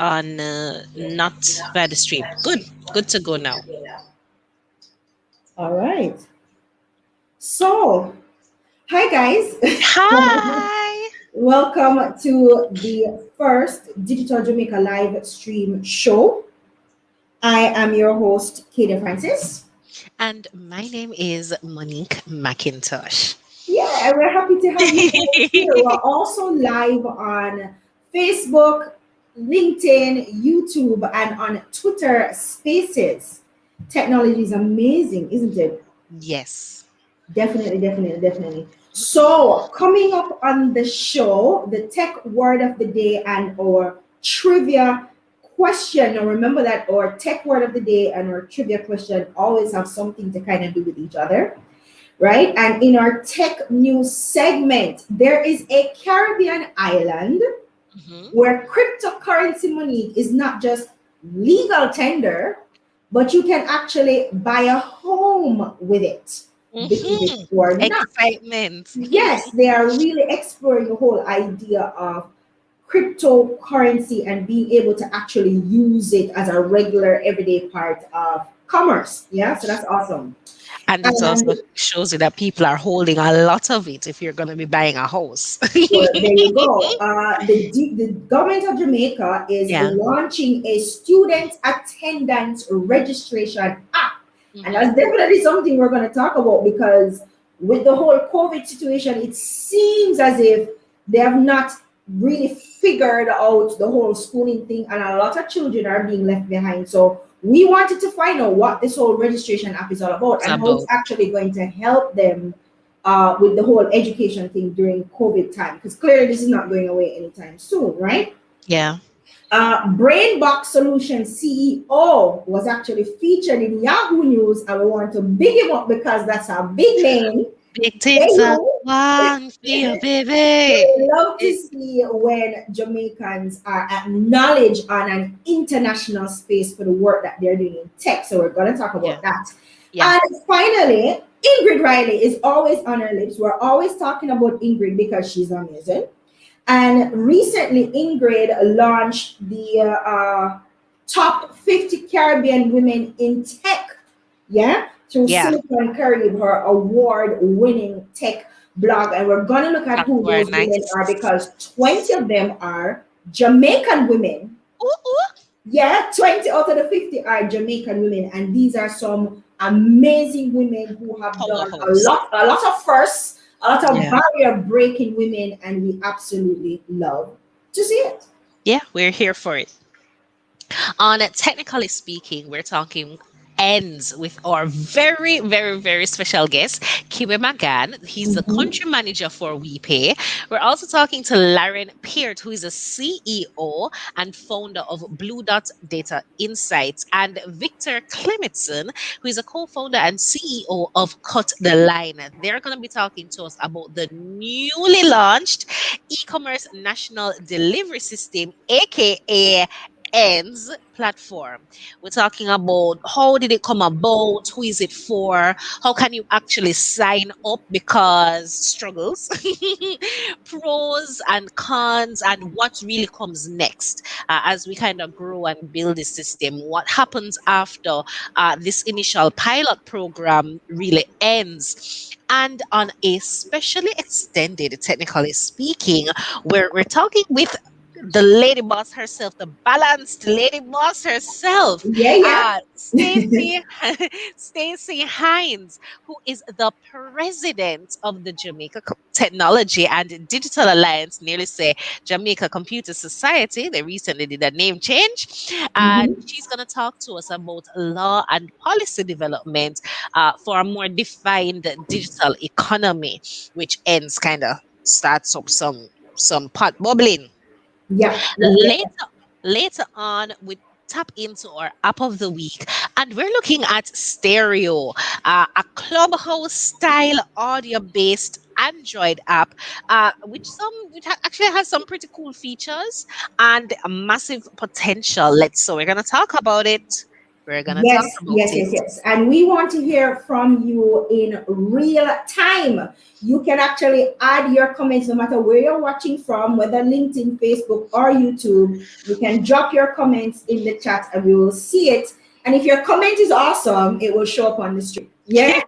on not by the stream. Good to go now. All right. So, hi guys. Hi. Welcome to the first Digital Jamaica live stream show. I am your host, Kadia Francis. And my name is Monique McIntosh. Yeah, we're happy to have you guys here. We're also live on Facebook, LinkedIn, YouTube, and on Twitter Spaces. Technology is amazing, isn't it? Yes. Definitely. So, coming up on the show, the tech word of the day and our trivia question. Now, remember that our tech word of the day and our trivia question always have something to kind of do with each other, right? And in our tech news segment, there is a Caribbean island where cryptocurrency money is not just legal tender, but you can actually buy a home with it. Believe it or not. Excitement. Yes, they are really exploring the whole idea of cryptocurrency and being able to actually use it as a regular everyday part of commerce. Yeah, so that's awesome. And it also shows you that people are holding a lot of it if you're going to be buying a house. Well, there you go. The government of Jamaica is Yeah. launching a student attendance registration app. And Mhm. that's definitely something we're going to talk about because with the whole COVID situation, it seems as if they have not really figured out the whole schooling thing, and a lot of children are being left behind. So we wanted to find out what this whole registration app is all about and how it's actually going to help them with the whole education thing during COVID time, because clearly this is not going away anytime soon, right? Yeah. BrainBoxx Solution CEO was actually featured in Yahoo News, and we want to big him up because that's a big name. Big things are one for you, baby. We love to see when Jamaicans are acknowledged on an international space for the work that they're doing in tech. So we're going to talk about that. Yeah. And finally, Ingrid Riley is always on our lips. We're always talking about Ingrid because she's amazing. And recently, Ingrid launched the top 50 Caribbean women in tech. Yeah, through Silicon Caribe, her award-winning tech blog. And we're going to look at who those women are because 20 of them are Jamaican women. Yeah, 20 out of the 50 are Jamaican women. And these are some amazing women who have done a lot of firsts, a lot of barrier breaking women, and we absolutely love to see it. Yeah, we're here for it. On technically speaking, we're talking ends with our very special guest, Kibwe McGann. He's the country manager for WiPay. We're also talking to Larren Peart, who is a CEO and founder of Blue Dot Data Insights, and Victor Clemetson, who is a co-founder and CEO of Cut the Line. They're going to be talking to us about the newly launched e-commerce national delivery system, aka ends platform. We're talking about how did it come about, who is it for, how can you actually sign up because struggles, pros and cons, and what really comes next as we kind of grow and build this system. What happens after this initial pilot program really ends. And on a specially extended, technically speaking, we're talking with the lady boss herself, the balanced lady boss herself, Stacey Hines, who is the president of the Jamaica Technology and Digital Alliance, nearly say Jamaica Computer Society. They recently did a name change, and she's going to talk to us about law and policy development for a more defined digital economy, which ends kind of starts up some pot bubbling. Yeah. Later on, we tap into our app of the week, and we're looking at Stereo, a clubhouse style audio based Android app, which actually has some pretty cool features and a massive potential. So we're gonna talk about it We're gonna Yes, talk about yes, it. yes, yes. And we want to hear from you in real time. You can actually add your comments no matter where you're watching from, whether LinkedIn, Facebook, or YouTube. You can drop your comments in the chat and we will see it. And if your comment is awesome, it will show up on the stream. Yeah.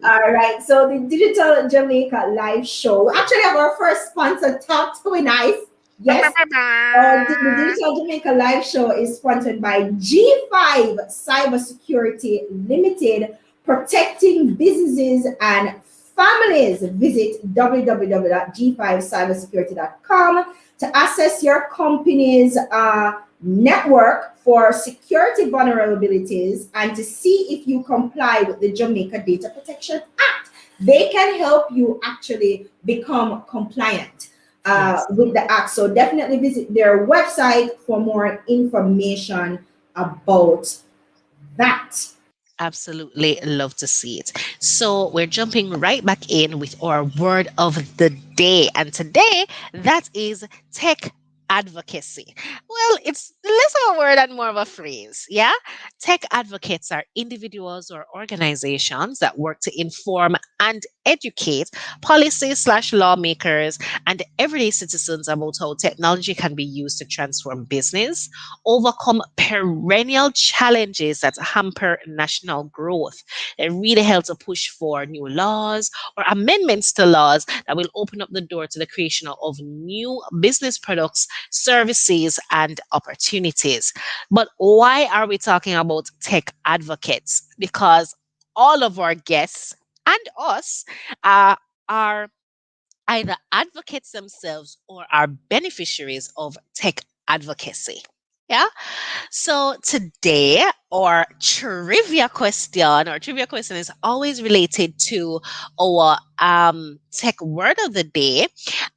All right. So the Digital Jamaica live show. We actually have our first sponsor, Talk to Nice. Yes. The Digital Jamaica live show is sponsored by G5 Cybersecurity Limited, protecting businesses and families. Visit www.g5cybersecurity.com to access your company's network for security vulnerabilities and to see if you comply with the Jamaica Data Protection Act. They can help you actually become compliant Yes. with the act. So definitely visit their website for more information about that. Absolutely love to see it. So we're jumping right back in with our word of the day. And today, that is tech advocacy. Well, it's less of a word and more of a phrase. Yeah. Tech advocates are individuals or organizations that work to inform and educate policy slash lawmakers and everyday citizens about how technology can be used to transform business, overcome perennial challenges that hamper national growth. It really helps to push for new laws or amendments to laws that will open up the door to the creation of new business products, services, and opportunities. But why are we talking about tech advocates? Because all of our guests and us are either advocates themselves or are beneficiaries of tech advocacy. Yeah. So today, our trivia question is always related to our tech word of the day,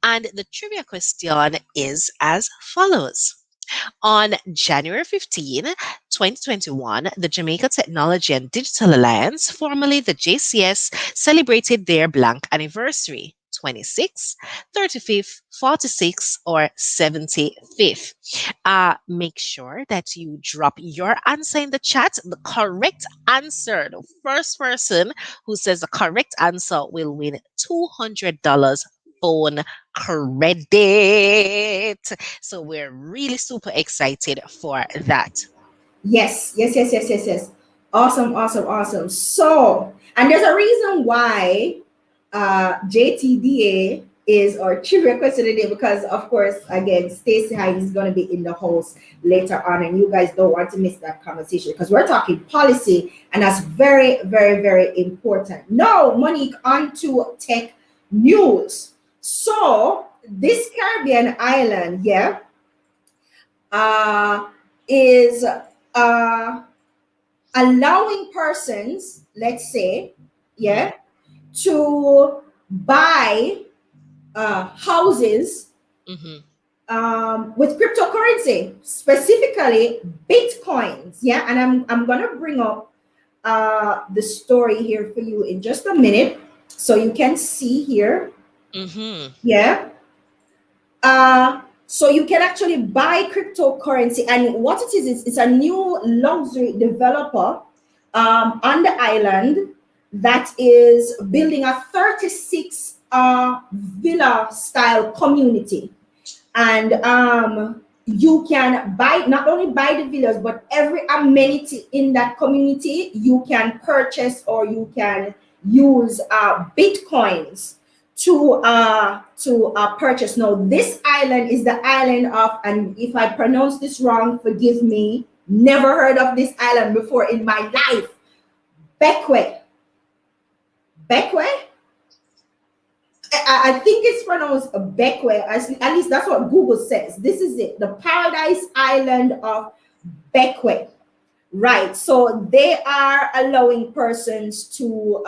and the trivia question is as follows. On January 15, 2021, the Jamaica Technology and Digital Alliance, formerly the JCS, celebrated their blank anniversary. 26th, 35th, 46th, or 75th. Make sure that you drop your answer in the chat. The correct answer, the first person who says the correct answer will win $200 phone credit. So we're really super excited for that. Yes, yes, yes, yes, yes, yes. Awesome, awesome, awesome. So, and there's a reason why JTDA is our trivia question today because, of course, again, Stacey Hines is going to be in the house later on, and you guys don't want to miss that conversation because we're talking policy, and that's very, very, very important. Now, Monique, on to tech news. So, this Caribbean island, yeah, is allowing persons, let's say, Mhm, yeah, to buy houses mhm. with cryptocurrency, specifically bitcoins. Yeah, and I'm gonna bring up the story here for you in just a minute, so you can see here. Mhm. Yeah. So you can actually buy cryptocurrency, and what it is it's a new luxury developer on the island that is building a 36 villa style community, and you can buy not only buy the villas but every amenity in that community you can purchase, or you can use bitcoins to purchase. Now this island is the island of, and if I pronounce this wrong, forgive me, never heard of this island before in my life. Bequia. Bequia. I think it's pronounced Bequia. At least that's what Google says. This is it, the Paradise Island of Bequia. Right. So they are allowing persons to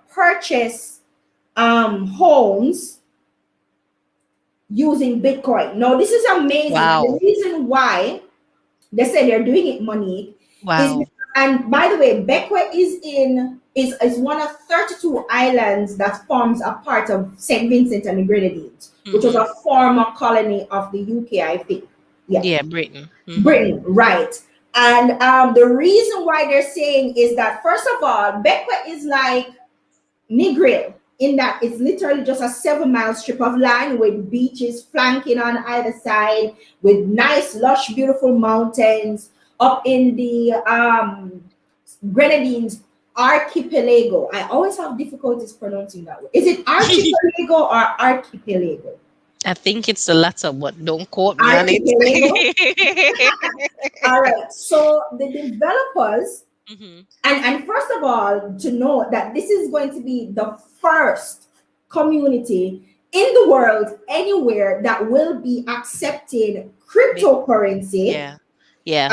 purchase homes using Bitcoin. Now, this is amazing. And the Wow. reason why they say they're doing it, Monique, is Wow. and by the way, Bequia is one of 32 islands that forms a part of St. Vincent and the Grenadines, which was Mhm. a former colony of the UK, I think. Yeah, Yeah, Britain. Mhm. Britain, right. And the reason why they're saying is that, first of all, Bequia is like Negril in that it's literally just a 7 mile strip of land with beaches flanking on either side, with nice, lush, beautiful mountains up in the Grenadines archipelago. I always have difficulties pronouncing that word. Is it archipelago or archipelago? I think it's the latter, but don't quote me on Archipelago. it. All right. So the developers, Mhm. and first of all, to know that this is going to be the first community in the world anywhere that will be accepting Big- cryptocurrency Yeah, yeah,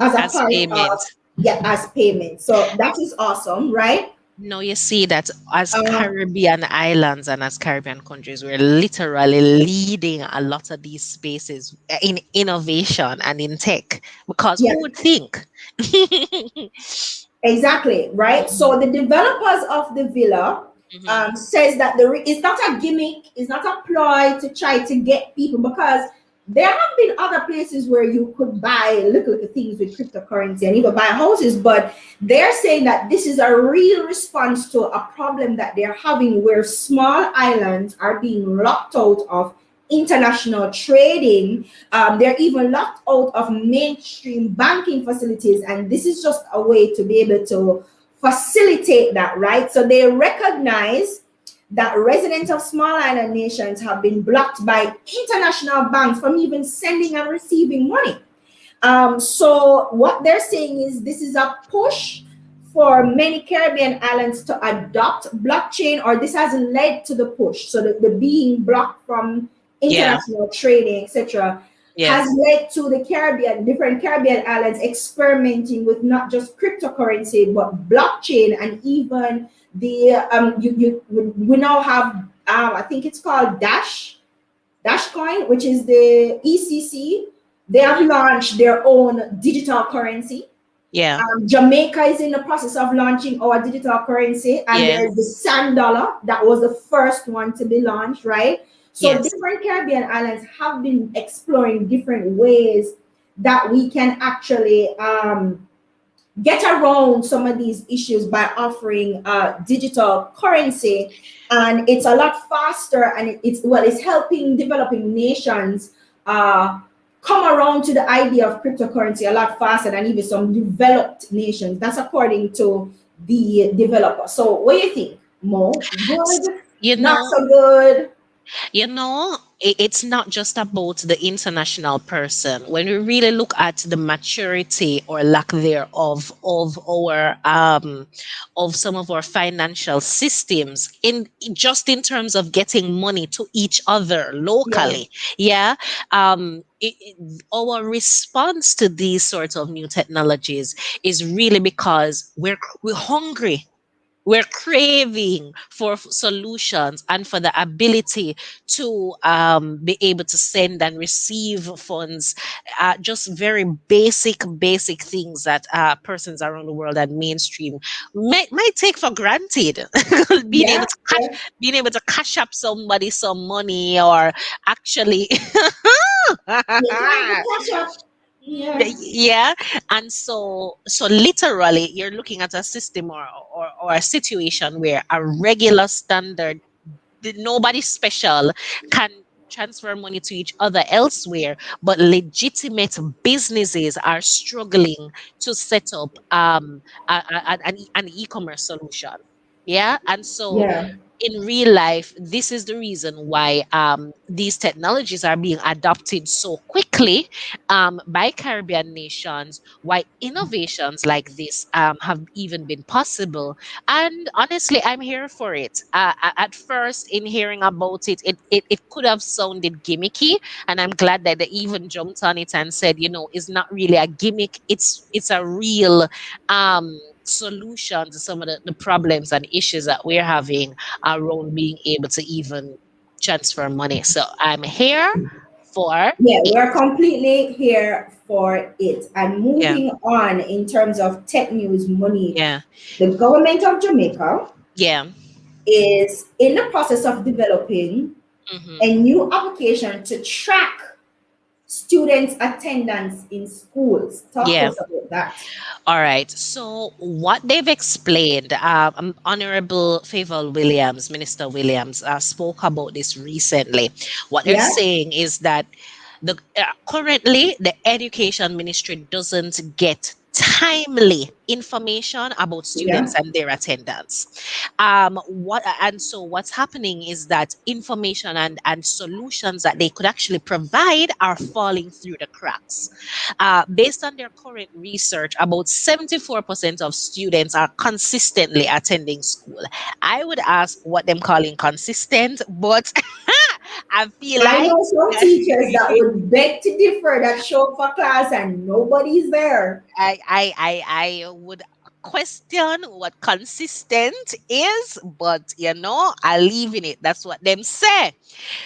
as a as part payment. of, yeah, as payment. So that is awesome, right? No, you see that as Uh, Caribbean islands and as Caribbean countries, we're literally leading a lot of these spaces in innovation and in tech. Because yeah, who would think? exactly, right? Mhm, So the developers of the villa mhm. says that it's not a gimmick, it's not a ploy to try to get people, because there have been other places where you could buy little things with cryptocurrency and even buy houses, but they're saying that this is a real response to a problem that they're having, where small islands are being locked out of international trading. They're even locked out of mainstream banking facilities, and this is just a way to be able to facilitate that, right? So they recognize that residents of small island nations have been blocked by international banks from even sending and receiving money. So what they're saying is this is a push for many Caribbean islands to adopt blockchain, or this has led to the push. So the being blocked from Yeah, international trading, etc., yeah, has led to the Caribbean, different Caribbean islands experimenting with not just cryptocurrency but blockchain, and even the we now have I think it's called Dashcoin, which is the ECC. They have mhm, launched their own digital currency. yeah, Jamaica is in the process of launching our digital currency, and yeah, there's the Sand Dollar that was the first one to be launched, right? So yes. different Caribbean islands have been exploring different ways that we can actually get around some of these issues by offering digital currency, and it's a lot faster, and it's helping developing nations uh, come around to the idea of cryptocurrency a lot faster than even some developed nations. That's according to the developer. So what do you think, Mo? S- Good? You Not know, so good? it's not just about the international person. When we really look at the maturity or lack thereof of some of our financial systems, in just in terms of getting money to each other Yeah, locally, yeah, our response to these sorts of new technologies is really because we're hungry, we're craving for solutions and for the ability to be able to send and receive funds, just very basic things that persons around the world and mainstream might take for granted. being able yeah, to cash, yeah. being able to cash up somebody some money, or actually You're trying to catch up. Yeah, yeah. And so literally you're looking at a system, or a situation where a regular standard, nobody special, can transfer money to each other elsewhere, but legitimate businesses are struggling to set up an e-commerce solution. Yeah. And so yeah, in real life, this is the reason why these technologies are being adopted so quickly by Caribbean nations, why innovations like this have even been possible. And honestly, I'm here for it. At first, in hearing about it, it could have sounded gimmicky, and I'm glad that they even jumped on it and said, it's not really a gimmick, it's a real solution to some of the problems and issues that we're having around being able to even transfer money. So I'm here for yeah. it. We're completely here for it. And Yeah, moving on in terms of tech news, Monique, yeah, the government of Jamaica yeah. is in the process of developing Hmm. a new application to track students' attendance in schools. Talk to Yeah. us about that. All right. So what they've explained, Honorable Favor Williams, Minister Williams, spoke about this recently. What they're Yeah, saying is that currently the education ministry doesn't get timely information about yeah, students and their attendance. What's happening is that information and solutions that they could actually provide are falling through the cracks. Based on their current research, about 74% of students are consistently attending school. I would ask what them calling consistent, but I feel I like know some teachers that would beg to differ, that show up for class and nobody's there. I would question what consistent is, but I leave in it. That's what them say.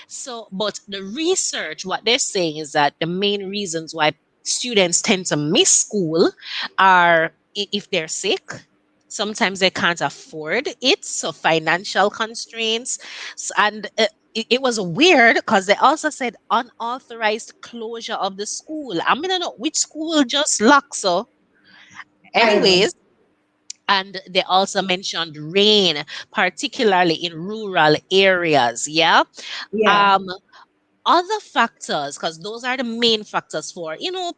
So, but the research, what they're saying is that the main reasons why students tend to miss school are if they're sick. Sometimes they can't afford it, so financial constraints. And it was weird because they also said unauthorized closure of the school. I mean, I don't know which school just locked. So, I know. anyways, and they also mentioned rain, particularly in rural areas. Yeah. Yeah, Um, Other factors, because those are the main factors for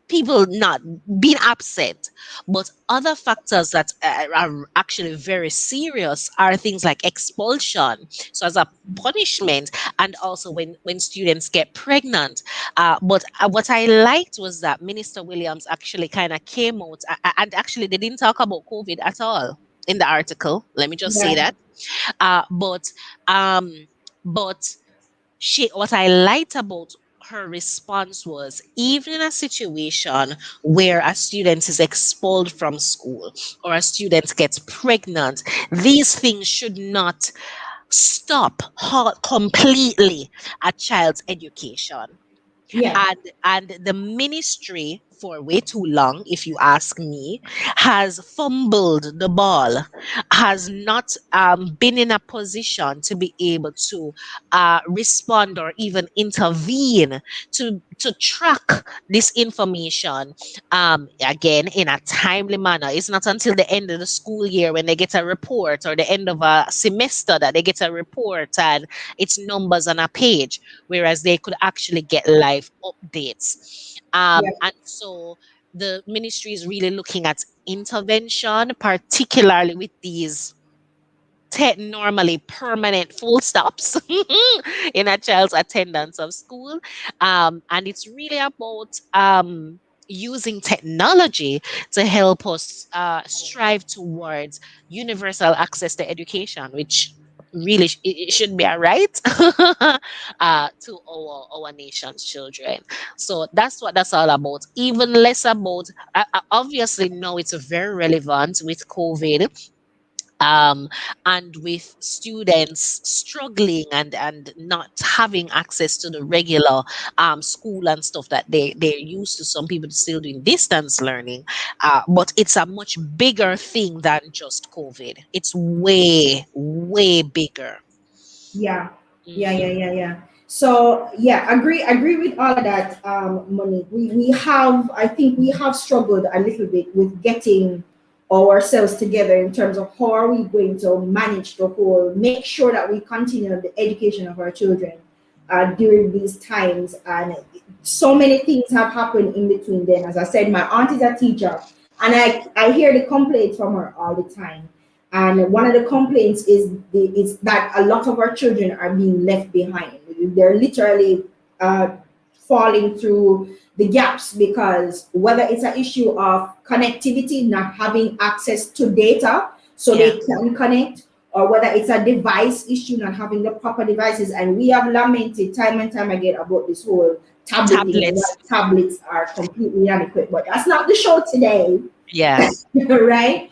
people not being absent, but other factors that are actually very serious are things like expulsion, so as a punishment, and also when students get pregnant. But what I liked was that Minister Williams actually kind of came out, and actually they didn't talk about COVID at all in the article, let me just say yeah, that. Uh, but um but what I liked about her response was, even in a situation where a student is expelled from school or a student gets pregnant, these things should not stop completely a child's education. yeah, And the ministry, for way too long, if you ask me, has fumbled the ball, has not been in a position to be able to respond or even intervene to track this information, again, in a timely manner. It's not until the end of the school year when they get a report, or the end of a semester, that they get a report and it's numbers on a page, whereas they could actually get live updates. yeah, And so the ministry is really looking at intervention, particularly with these normally permanent full stops in a child's attendance of school. And it's really about using technology to help us strive towards universal access to education, which really it should be a right to our nation's children. So that's what that's all about. Even less about, obviously, no, it's very relevant with COVID, um, and with students struggling and not having access to the regular school and stuff that they're used to. Some people still doing distance learning, but it's a much bigger thing than just COVID. It's way bigger. yeah, yeah, yeah, Hmm. yeah, yeah. So yeah, agree with all of that, Monique. We have, I think we have struggled a little bit with getting ourselves together in terms of how are we going to manage the whole, make sure that we continue the education of our children during these times. And so many things have happened in between then. As I said, my aunt is a teacher, and I hear the complaints from her all the time. And one of the complaints is that a lot of our children are being left behind. They're literally uh, falling through the gaps, because whether it's an issue of connectivity, not having access to data so Yeah, they can connect, or whether it's a device issue, not having the proper devices. And we have lamented time and time again about this whole tablet thing, and tablets. that tablets are completely inadequate. But that's not the show today. Yeah, Right?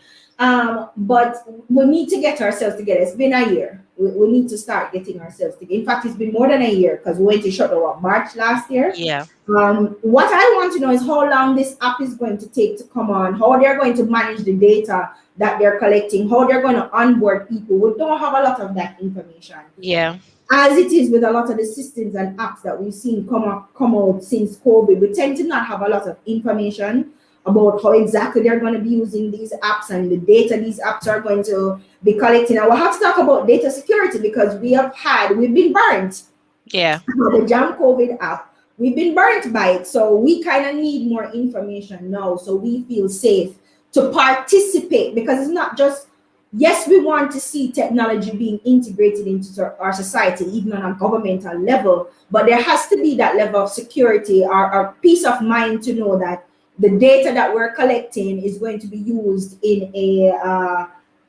But we need to get ourselves together. It's been a year. We need to start getting ourselves together. In fact, it's been more than a year, because we went to shut down March last year. yeah, What I want to know is how long this app is going to take to come on, how they're going to manage the data that they're collecting, how they're going to onboard people. We don't have a lot of that information. yeah. as it is with a lot of the systems and apps that we've seen come out since COVID, we tend to not have a lot of information about how exactly they're going to be using these apps and the data these apps are going to be collecting. And we'll have to talk about data security because we've been burnt. Yeah. The Jam COVID app, we've been burnt by it. So we kind of need more information now so we feel safe to participate, because it's not just, yes, we want to see technology being integrated into our society, even on a governmental level, but there has to be that level of security or peace of mind to know that the data that we're collecting is going to be used in a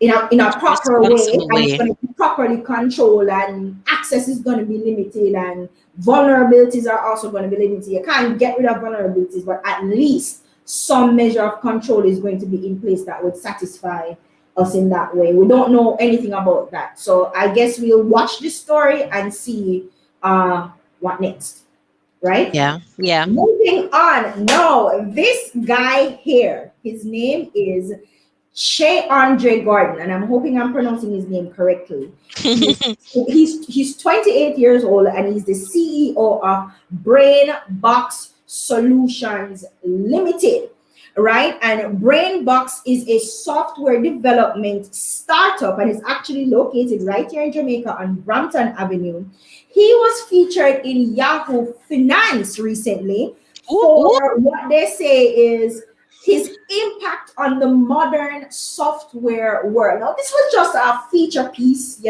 proper way, Responsible and it's way. going to be properly controlled, and access is going to be limited, and vulnerabilities are also going to be limited. You can't get rid of vulnerabilities, but at least some measure of control is going to be in place that would satisfy us in that way. We don't know anything about that, so I guess we'll watch this story and see what next, right? Yeah. Yeah. Moving on. No, this guy here, his name is Che Andre Gordon, and I'm hoping I'm pronouncing his name correctly. He's 28 years old, and he's the CEO of BrainBoxx Solutions Limited, right? And BrainBoxx is a software development startup, and it's actually located right here in Jamaica on Brampton Avenue. He was featured in Yahoo Finance recently Ooh, ooh. for what they say is his impact on the modern software world. Now, this was just a feature piece,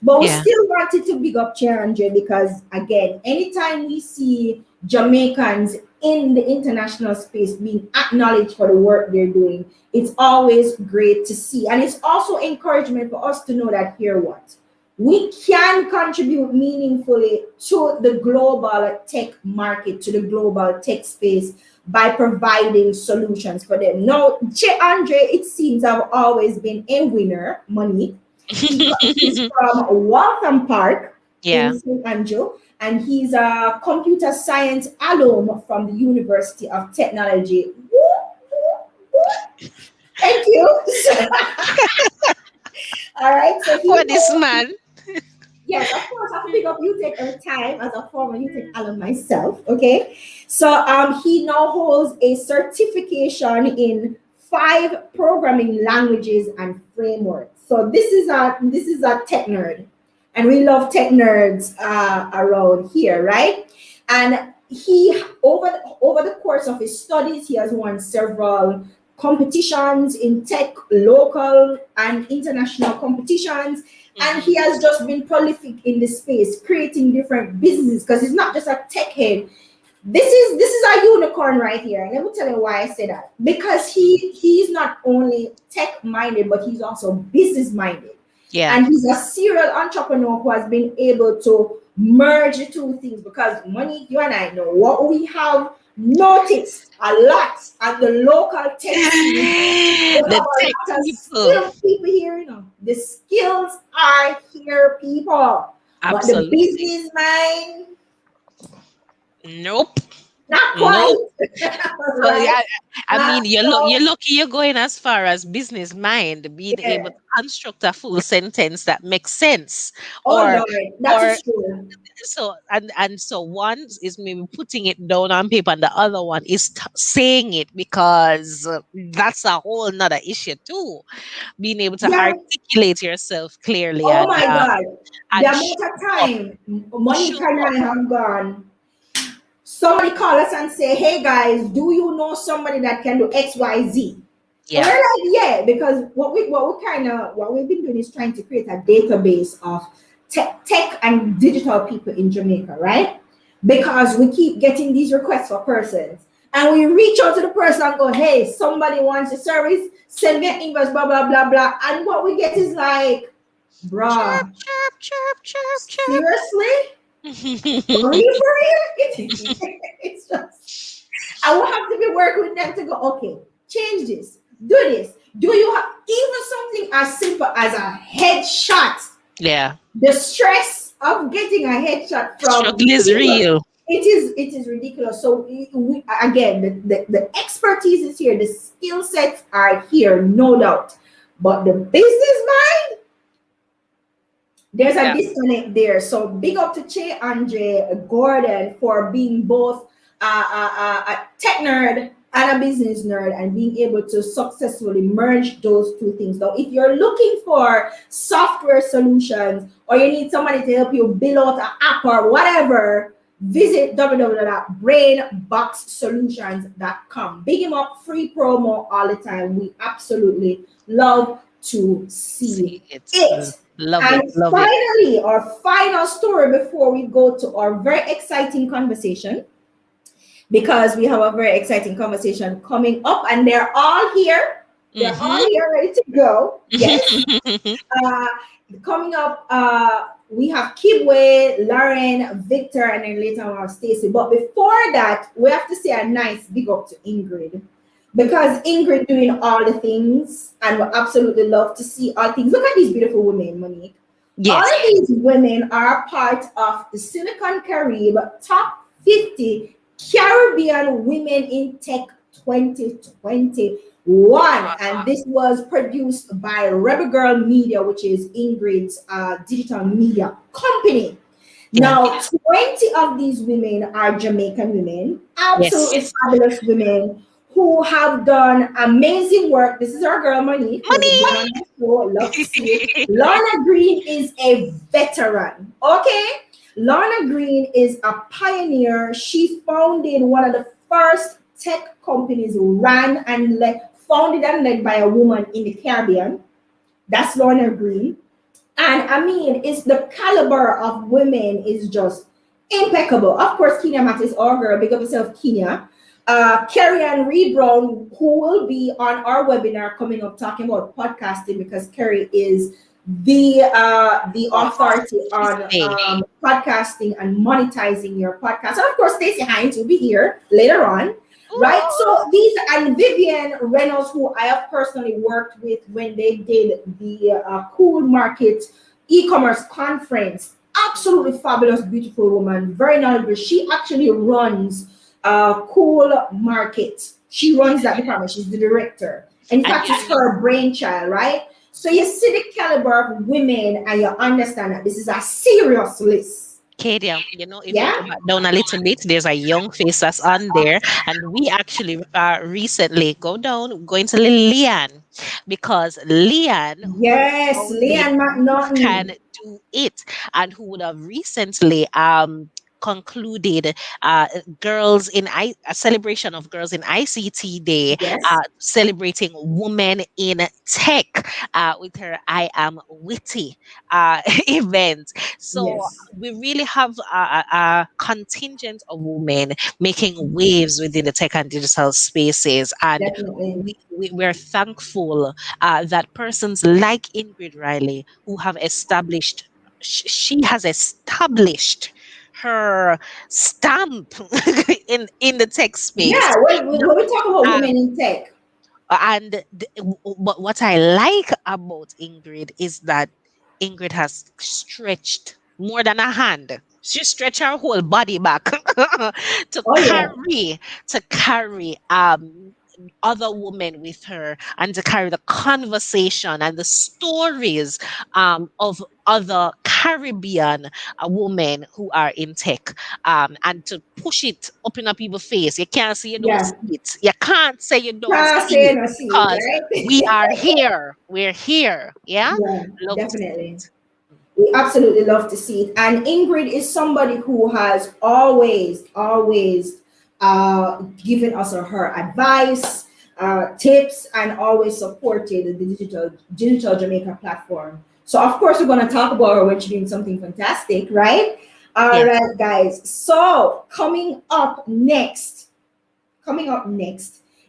but we Yeah. still wanted to big up Chair because, again, anytime we see Jamaicans in the international space being acknowledged for the work they're doing, it's always great to see. And it's also encouragement for us to know that here what? We can contribute meaningfully to the global tech market, to the global tech space by providing solutions for them. Now, Che Andre, it seems, have always been a winner, Monique. He's from Waltham Park Yeah. in St. Andrew, and he's a computer science alum from the University of Technology. Thank you. All right, so he What this man? yes, of course, I have to pick up UTech every time as a former UTech alum myself. Okay, so he now holds a certification in 5 programming languages and frameworks. So this is a tech nerd, and we love tech nerds around here, right? And he over the course of his studies, he has won several competitions in tech, local and international competitions, and he has just been prolific in this space, creating different businesses because he's not just a tech head. This is a unicorn right here. And let me tell you why I say that. Because he's not only tech minded, but he's also business minded. Yeah. And he's a serial entrepreneur who has been able to merge the two things. Because Monique, you and I know what we have noticed a lot at the local tech scene. We have The a tech lot of people. skilled people here, The skills are here, people. But the Absolutely. business mind, Nope. not quite. Nope. So Right? yeah, I Not mean, so. you're lucky you're going as far as business mind, being able Yeah. to construct a full sentence that makes sense, Oh or Lord, that or is true. so and so one is maybe putting it down on paper, and the other one is saying it, because that's a whole nother issue too. Being able to Yeah. articulate yourself clearly Oh my God. The and amount of time show Monica and up. I have gone. Somebody call us and say, "Hey guys, do you know somebody that can do X, Y, Z?" And Yeah. we're like, "Yeah," because what we've been doing is trying to create a database of tech and digital people in Jamaica, right? Because we keep getting these requests for persons, and we reach out to the person and go, "Hey, somebody wants your service. Send me an invoice, blah blah blah blah." And what we get is like, Chirp, "Bruh, chirp, chirp, chirp, seriously? For chirp. real, for real?" It's just, I will have to be working with them to go, okay, change this, do this. Do you have even something as simple as a headshot? Yeah. The stress of getting a headshot from Struggle is people, real. it is ridiculous. So again, the expertise is here, the skill sets are here, no doubt. But the business mind, There's a Yeah. disconnect there. So big up to Che Andre Gordon for being both a tech nerd and a business nerd and being able to successfully merge those two things. Now, if you're looking for software solutions or you need somebody to help you build out an app or whatever, visit www.brainboxsolutions.com. Big him up, free promo all the time. We absolutely love to see See it. it. Love And it. Love it. finally, our final story before we go to our very exciting conversation, because we have a very exciting conversation coming up, and they're all here. They're all Mm-hmm. here ready to go. Yes. Uh, Coming up, we have Kibwe, Larren, Victor, and then later on we have Stacey. But before that, we have to say a nice big up to Ingrid, because Ingrid doing all the things, and we absolutely love to see all things. Look at these beautiful women, Monique. All Yes. of these women are part of the Silicon Caribe top 50 Caribbean Women in Tech 2021. And this was produced by Rebel Girl Media, which is Ingrid's digital media company. Yeah. Now, 20 of these women are Jamaican women, Yes. absolutely fabulous women who have done amazing work. This is our girl Monique, who's been on the show. Love to see it. Money. Lorna Green is a veteran. Okay. Lorna Green is a pioneer. She founded one of the first tech companies ran and led, founded and led by a woman in the Caribbean. That's Lorna Green. And I mean, it's the caliber of women is just impeccable. Of course, Kenya Matt is our girl. Big up yourself, Kenya. Carrie Ann Reed Brown, who will be on our webinar coming up talking about podcasting, because Carrie is the authority on Hey. podcasting and monetizing your podcast. And of course, Stacey Hines will be here later on. Right, Ooh. so these, and Vivian Reynolds, who I have personally worked with when they did the Cool Market e-commerce conference. Absolutely fabulous, beautiful woman, very knowledgeable. She actually runs Cool Market. She runs that department. She's the director. In And fact, it's her brainchild, right? So you see the caliber of women, and you understand that this is a serious list. Kadia, you know, if you Yeah. go back down a little bit, there's a young face that's on there, and we actually recently go into Leanne, because Leanne, who Yes, founded Leanne You Can McNaughton. Do It, and who would have recently concluded girls in a celebration of girls in ICT Day, Yes. celebrating women in tech with her I Am Witty event. So Yes. we really have a contingent of women making waves within the tech and digital spaces, and Definitely. we're thankful that persons like Ingrid Riley, who have established she has established her stamp in the tech space. Yeah, when we talk about Um, women in tech, and but what I like about Ingrid is that Ingrid has stretched more than a hand. She stretched her whole body back to oh yeah, carry other women with her, and to carry the conversation and the stories of other Caribbean women who are in tech, and to push it up in people's face. You can't say you don't yeah. see it. You can't say you don't Can't see say it, no see it, because we right? are here. We're here. Yeah, Yeah, love to see definitely. it. We absolutely love to see it. And Ingrid is somebody who has always given us her advice, tips, and always supported the digital Jamaica platform. So of course we're going to talk about her when she's doing something fantastic, right? All Yes, right, guys. So coming up next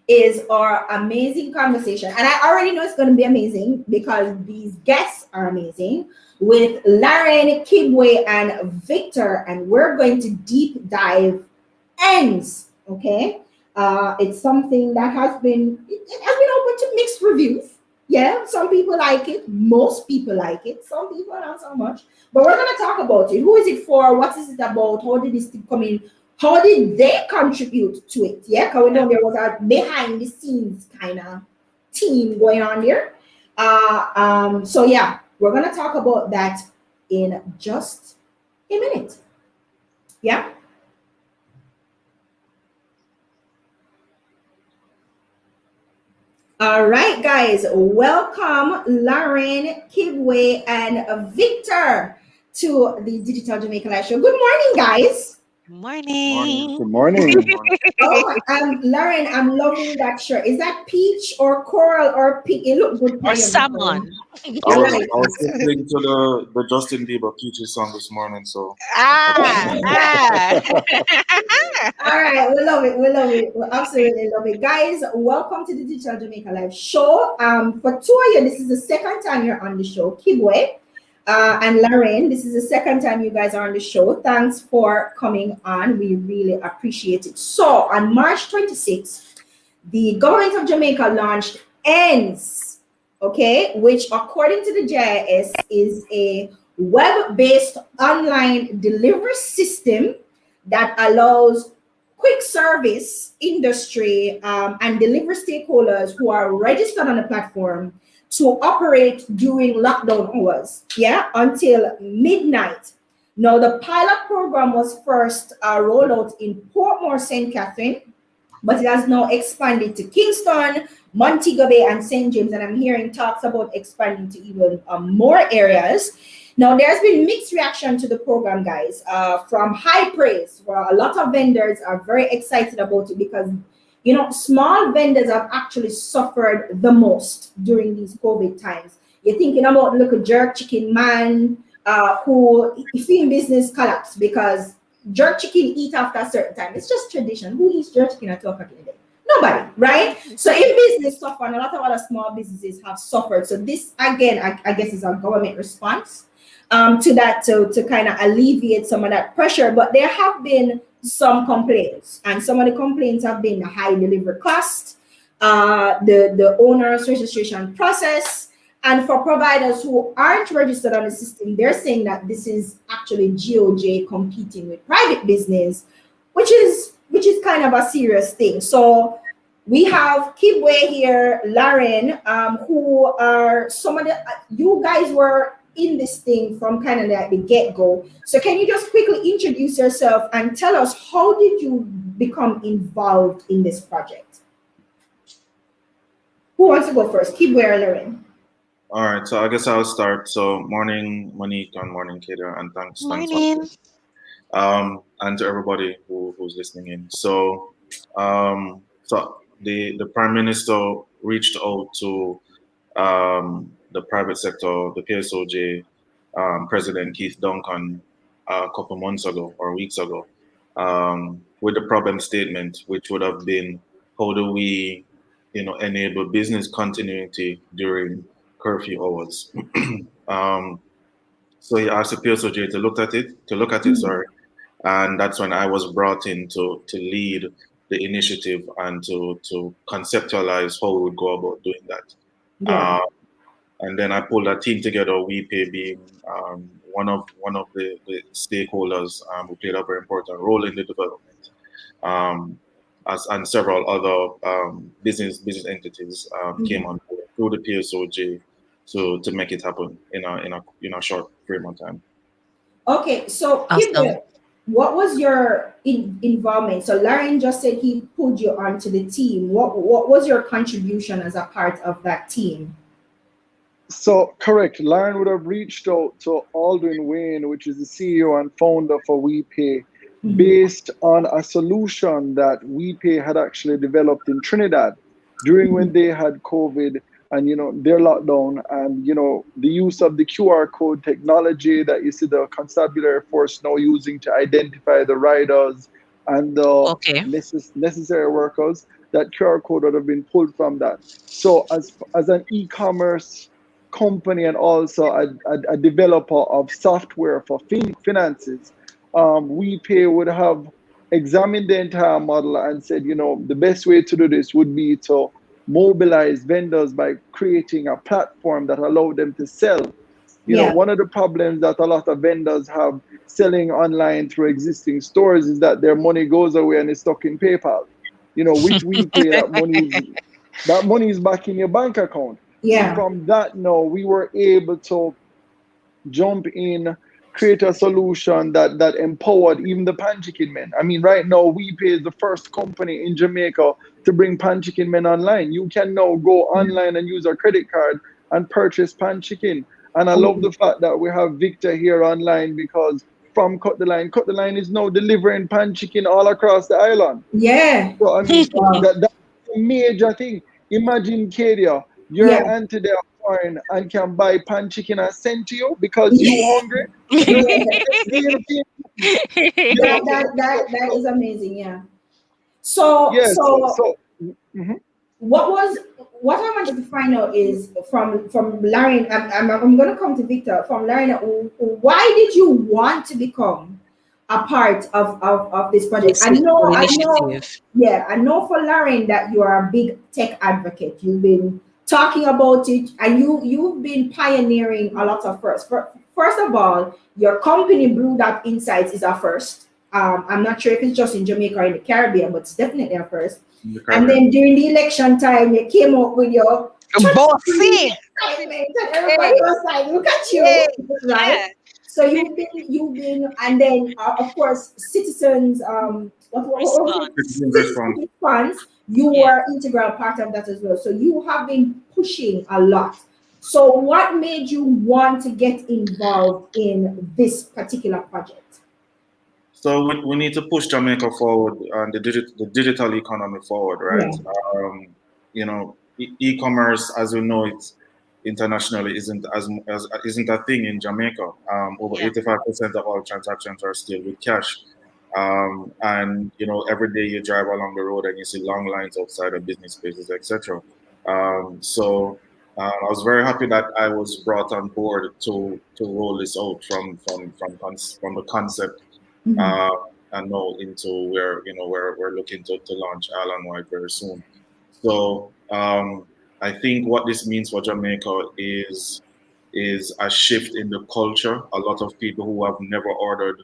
is our amazing conversation. And I already know it's going to be amazing because these guests are amazing, with Larren, Kibwe, and Victor. And we're going to deep dive ends. Okay. It's something that it has been open to mixed reviews. Yeah, some people like it, most people like it, some people not so much. But we're gonna talk about it. Who is it for? What is it about? How did this thing come in? How did they contribute to it? Yeah, because we yeah. know there was a behind the scenes kind of team going on there. So yeah, we're gonna talk about that in just a minute. Yeah. All right, guys. Welcome, Larren, Kibwe, and Victor to the Digital Jamaica Live Show. Good morning, guys. Morning. Morning. Good morning. Oh, Larren, I'm loving that shirt. Is that peach or coral or pink? It look good Or on you, Larren. salmon. I was Right. I was listening to the Justin Bieber Peaches song this morning, so Ah, ah. All right, we love it. We love it. We absolutely love it, guys. Welcome to the Digital Jamaica Live Show. For two of you, this is the second time you're on the show. Kibwe and Larren, this is the second time you guys are on the show. Thanks for coming on. We really appreciate it. So, on March 26th, the government of Jamaica launched ENDS, okay, which according to the JIS is a web-based online delivery system that allows quick service industry and delivery stakeholders who are registered on the platform to operate during lockdown hours, yeah, until midnight. Now, the pilot program was first rolled out in Portmore, St. Catherine, but it has now expanded to Kingston, Montego Bay, and St. James. And I'm hearing talks about expanding to even more areas. Now, there's been mixed reaction to the program, guys, from high praise. Where a lot of vendors are very excited about it because, you know, small vendors have actually suffered the most during these COVID times. You're thinking about little jerk chicken man who in business collapsed because jerk chicken eat after a certain time. It's just tradition. Who eats jerk chicken at 12 o'clock in the day? Nobody, right? So in business suffer, and a lot of other small businesses have suffered. So this again, I guess, is a government response to that to kind of alleviate some of that pressure. But there have been some complaints, and some of the complaints have been the high delivery cost, the owner's registration process. And for providers who aren't registered on the system, they're saying that this is actually GOJ competing with private business, which is kind of a serious thing. So we have Kibwe here, Larren, who are some of the you guys were in this thing from kind of like the get-go. So can you just quickly introduce yourself and tell us how did you become involved in this project? Who wants to go first? Kibwe or Larren? all right. So I guess I'll start. So morning, Monique, and morning, Kadia, and thanks for Morning. and to everybody who's listening in. So the Prime Minister reached out to the private sector, the PSOJ President Keith Duncan a couple months ago or weeks ago with the problem statement, which would have been how do we, enable business continuity during curfew hours. um, so he asked the PSOJ to look at it, sorry, and that's when I was brought in to lead the initiative and to conceptualize how we would go about doing that. Yeah. And then I pulled a team together, WiPay being one of the stakeholders who played a very important role in the development, and several other business entities came on board through the PSOJ to make it happen in a short frame of time. Okay, so Awesome. Kibwe, what was your involvement? So Larren just said he pulled you onto the team. What was your contribution as a part of that team? So correct, Larren would have reached out to Aldrin Wayne, which is the CEO and founder for WiPay, based on a solution that WiPay had actually developed in Trinidad during when they had COVID and their lockdown, and the use of the QR code technology that you see the constabulary force now using to identify the riders and the Okay. necessary workers. That QR code would have been pulled from that. So as an e-commerce company and also a developer of software for finances, WePay would have examined the entire model and said, the best way to do this would be to mobilize vendors by creating a platform that allowed them to sell. Yeah. One of the problems that a lot of vendors have selling online through existing stores is that their money goes away and is stuck in PayPal. With WePay, that money is back in your bank account. So Yeah. from that, now we were able to jump in, create a solution that empowered even the pan chicken men. I mean, right now, WiPay is the first company in Jamaica to bring pan chicken men online. You can now go online and use a credit card and purchase pan chicken. And I love the fact that we have Victor here online because from Cut the Line is now delivering pan chicken all across the island. Yeah. So I mean, Wow. that's a major thing. Imagine, Kadia, Yeah. your auntie there foreign and can buy pan chicken and send to you because you hungry. You know, real thing. You know, That is amazing. Yeah. So yes. so So, mhm. what was what I wanted to find out is from Larren. I'm going to come to Victor. From Larren, why did you want to become a part of this project? This is our I know, initiative. yeah, I know for Larren that you are a big tech advocate. You've been talking about it, and you've been pioneering a lot of firsts. First of all, your company Blue Dot Insights is a first. I'm not sure if it's just in Jamaica or in the Caribbean, but it's definitely a first. in the And Caribbean. then during the election time, you came up with your Bossy. excitement, and everybody Hey, was like, "Look at hey, you!" Right? yeah. So you've been, and then of course, citizens. What was it? Response. Citizen response. Citizen response. You Yeah. were integral part of that as well. So you have been pushing a lot. So what made you want to get involved in this particular project? So we need to push Jamaica forward and the digital economy forward, right? Yeah. You know, e-commerce, as we know it internationally, isn't as isn't a thing in Jamaica. Over Yeah. 85% of all transactions are still with cash. And you know, every day you drive along the road and you see long lines outside of business spaces, etc. I was very happy that I was brought on board to roll this out from the concept Mhm. uh, and now into where you know where we're looking to launch island wide very soon. So I think what this means for Jamaica is a shift in the culture. A lot of people who have never ordered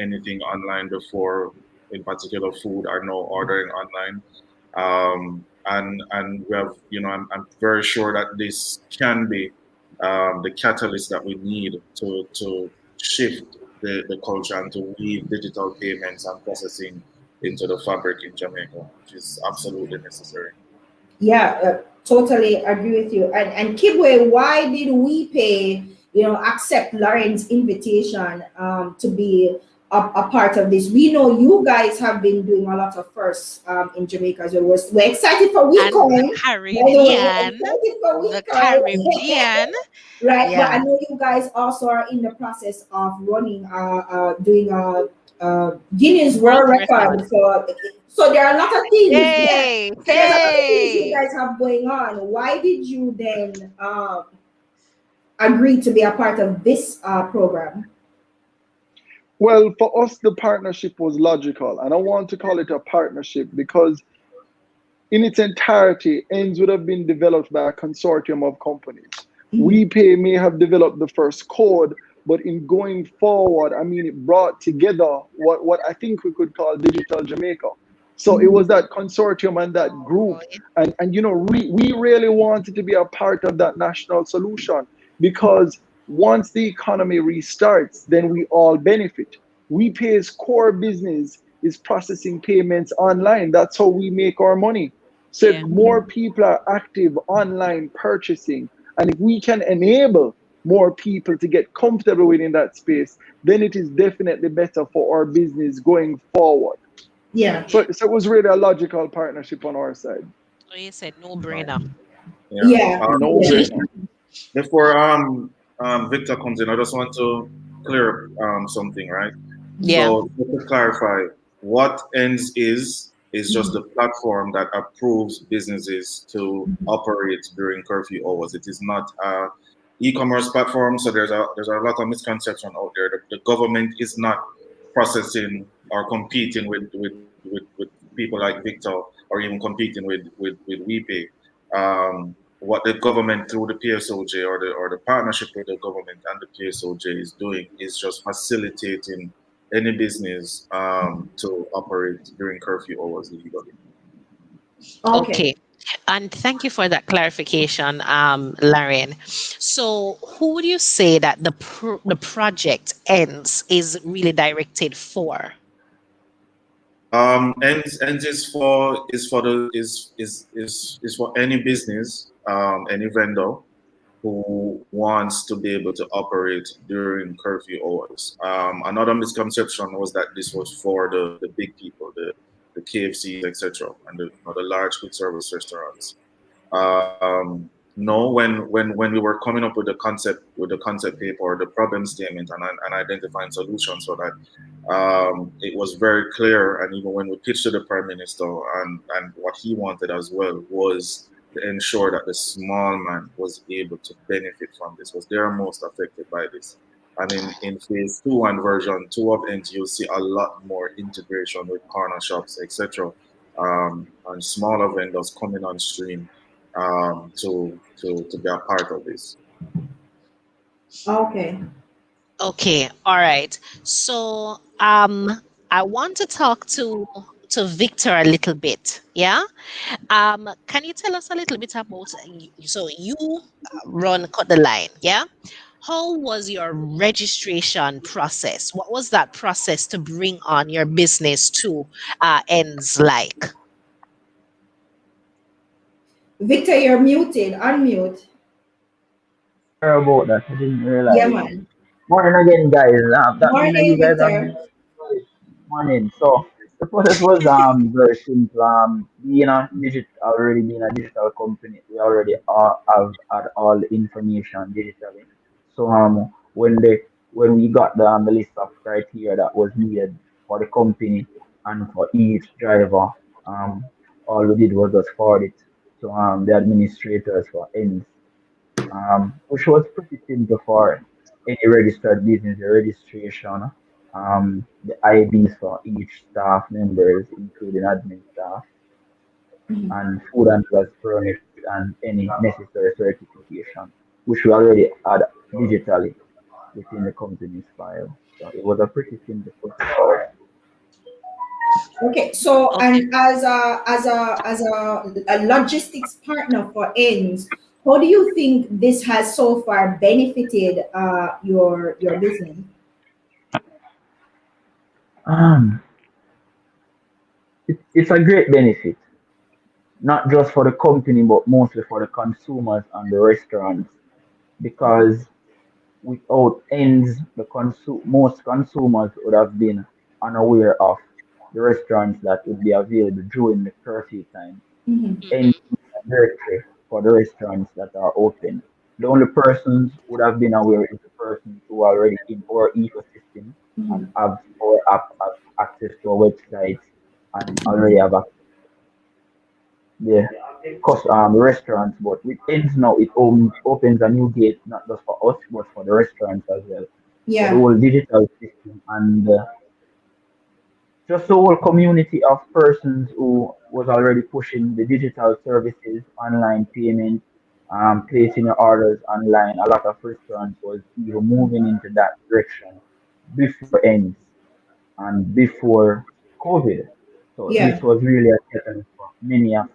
anything online before, in particular food, are now ordering online. And we have, you know, I'm very sure that this can be the catalyst that we need to shift the culture and to weave digital payments and processing into the fabric in Jamaica, which is absolutely necessary. Yeah, totally agree with you. And Kibwe, why did WiPay, accept Lauren's invitation to be a part of this? We know you guys have been doing a lot of firsts in Jamaica as well. We're excited for And the WeCoin. By the way, we're Caribbean. excited for The WeCoin. Caribbean. Right, but I Yeah. know you guys also are in the process of running, doing a Guinness World World Record. record. So there are a lot of things. Yeah, Hey, so there's a lot of things you hey. guys have going on. Why did you then agree to be a part of this program? Well, for us, the partnership was logical, and I want to call it a partnership because in its entirety, ends would have been developed by a consortium of companies. Mhm. WePay may have developed the first code, but in going forward, I mean, it brought together what I think we could call Digital Jamaica. So it Mhm. was that consortium and that Oh, group. And you know, we really wanted to be a part of that national solution because once the economy restarts, then we all benefit. WePay's core business is processing payments online. That's how we make our money. So if yeah. more people are active online purchasing, and if we can enable more people to get comfortable within that space, then it is definitely better for our business going forward. Yeah. Yeah. So it was really a logical partnership on our side. So you said no Um, brainer. yeah. Yeah. No Yeah. brainer. Before Victor comes in, I just want to clear up something, right? Yeah. So just to clarify, what ends is just the platform that approves businesses to operate during curfew hours. It is not a e-commerce platform. So there's a lot of misconception out there. The government is not processing or competing with people like Victor or even competing with WePay. What the government through the PSOJ or the partnership with the government and the PSOJ is doing is just facilitating any business to operate during curfew hours legally. Okay. Okay. And thank you for that clarification, Larren. So, who would you say that the project ends is really directed for? Ends is for any business, any vendor who wants to be able to operate during curfew hours. Another misconception was that this was for the big people, the KFCs, etc., and the large quick service restaurants. No, when we were coming up with the concept paper or the problem statement and identifying solutions for that, it was very clear. And even when we pitched to the prime minister, and what he wanted as well was to ensure that the small man was able to benefit from this, was they are most affected by this. And in phase two and version two of NG, you'll see a lot more integration with corner shops, etc., and smaller vendors coming on stream, to be a part of this. Okay. Okay, all right. So, I want to talk to Victor a little bit. Yeah. Can you tell us a little bit about so you run Cut the Line, yeah? How was your registration process? What was that process to bring on your business to ends like? Victor, you're muted. Unmute. Sorry about that. I didn't Yeah, realize. man. Morning again, guys. That means that Morning, you guys are Victor. here. Morning. So the process was very simple. Being a digital, already being a digital company, we already have had all the information digitally. So when we got the list of criteria that was needed for the company and for each driver, um all we did was just forward it to the administrators for ends, which was pretty simple for any registered business, the registration, the IDs for each staff members, including admin staff, Mhm. and food and drugs permit and any necessary certification, which we already had digitally within the company's file. So it was a pretty simple process. Okay, so Okay. and as a logistics partner for ends, how do you think this has so far benefited your business? Um, it's a great benefit, not just for the company, but mostly for the consumers and the restaurants, because without ends, most consumers would have been unaware of the restaurants that would be available during the curfew time. Mhm. Ends is a directory for the restaurants that are open. The only persons who would have been aware is the persons who are already in our ecosystem and Mhm. have our app, have access to our websites, and already have the restaurants. But with ends now, it opens a new gate not just for us but for the restaurants as well. So the Yeah. whole digital system and just the whole community of persons who was already pushing the digital services, online payment, placing your orders online. A lot of restaurants was even moving into that direction before ends and before COVID. So Yeah. this was really a catalyst for many of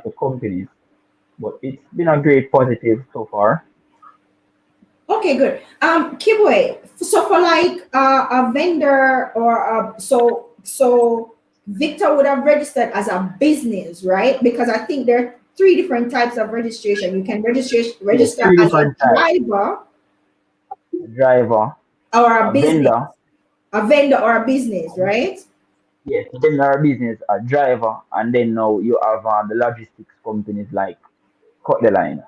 the companies. But it's been a great positive so far. Okay, good. Kibwe, so for like a vendor or so Victor would have registered as a business, right? Because I think there are three different types of registration. You can Yes, register three as a different types: driver a driver, or a a business, vendor. a vendor or a business, right? Yes, then our business, a driver, and then now you have the logistics companies like Cut the Line,